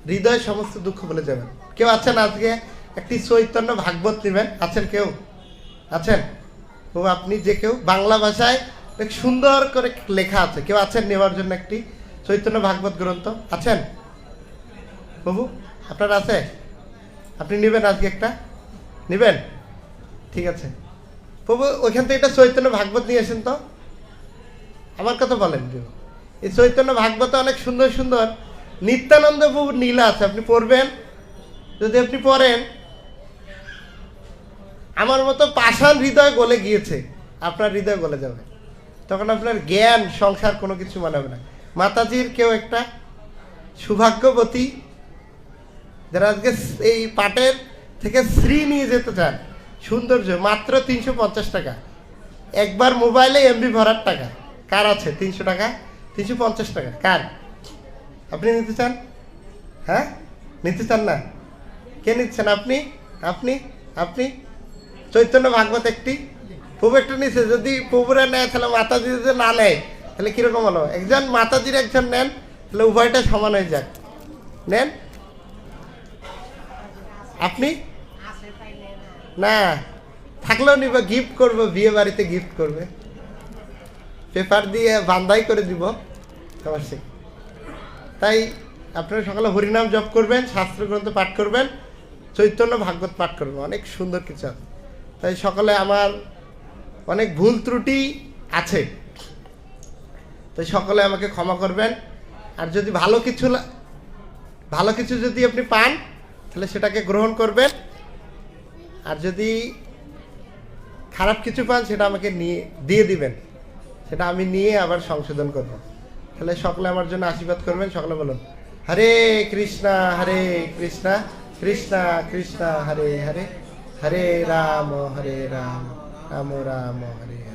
S1: হৃদয়ের সমস্ত দুঃখ ভুলে যাবেন। কেউ আছেন আজকে একটি চৈতন্য ভাগবত নেবেন? আছেন কেউ? আছেন? ও আপনি যে কেউ, বাংলা ভাষায় অনেক সুন্দর করে লেখা আছে, কেউ আছেন নেওয়ার জন্য একটি চৈতন্য ভাগবত গ্রন্থ? আছেন বাবু? আপনার আছে? আপনি নেবেন আজকে একটা? নেবেন? ঠিক আছে প্রভু, ওইখান থেকে একটা চৈতন্য ভাগবত নিয়ে আসেন তো, আমার কথা বলেন। এই চৈতন্য ভাগবতে অনেক সুন্দর সুন্দর নিত্যানন্দ প্রভুর লীলা আছে, আপনি পড়বেন। যদি আপনি পড়েন, আমার মতো পাষাণ হৃদয় গলে গিয়েছে, আপনার হৃদয় গলে যাবে, তখন আপনার জ্ঞান সংসার কোনো কিছু মানাবে না। মাতাজির কেউ একটা সৌভাগ্যবতী যারা আজকে এই পাটের থেকে শ্রী নিয়ে যেতে চান, সৌন্দর্য মাত্র 350 টাকা, একবার মোবাইলে এমবি ভরার টাকা। কার আছে 300 টাকা? 350 টাকা কার? আপনি নিতে চান? হ্যাঁ, নিতে চান না? কে নিচ্ছেন? আপনি আপনি আপনি চৈতন্য ভাগবত একটি, প্রভু একটা নিচ্ছে। যদি প্রভুরা নেয় তাহলে মাতাজি যদি না নেয় তাহলে কীরকম হলো? একজন মাতাজির একজন নেন, তাহলে উভয়টা সমান হয়ে যাক। নেন। আপনি না থাকলেও নিব, গিফট করবো, বিয়ে বাড়িতে গিফট করবে, পেপার দিয়ে বান্ধাই করে দিব অবশ্যই। তাই আপনারা সকালে হরিনাম জপ করবেন, শাস্ত্রগ্রন্থ পাঠ করবেন, চৈতন্য ভাগবত পাঠ করবেন, অনেক সুন্দর কিছু আছে। তাই সকালে আমার অনেক ভুল ত্রুটি আছে, তাই সকলে আমাকে ক্ষমা করবেন। আর যদি ভালো কিছু যদি আপনি পান তাহলে সেটাকে গ্রহণ করবেন, আর যদি খারাপ কিছু পান সেটা আমাকে দিয়ে দিবেন, সেটা আমি নিয়ে আবার সংশোধন করব। তাহলে সকলে আমার জন্য আশীর্বাদ করবেন। সকলে বলুন হরে কৃষ্ণা কৃষ্ণ কৃষ্ণ হরে হরে, হরে রাম রাম রাম হরে হরে।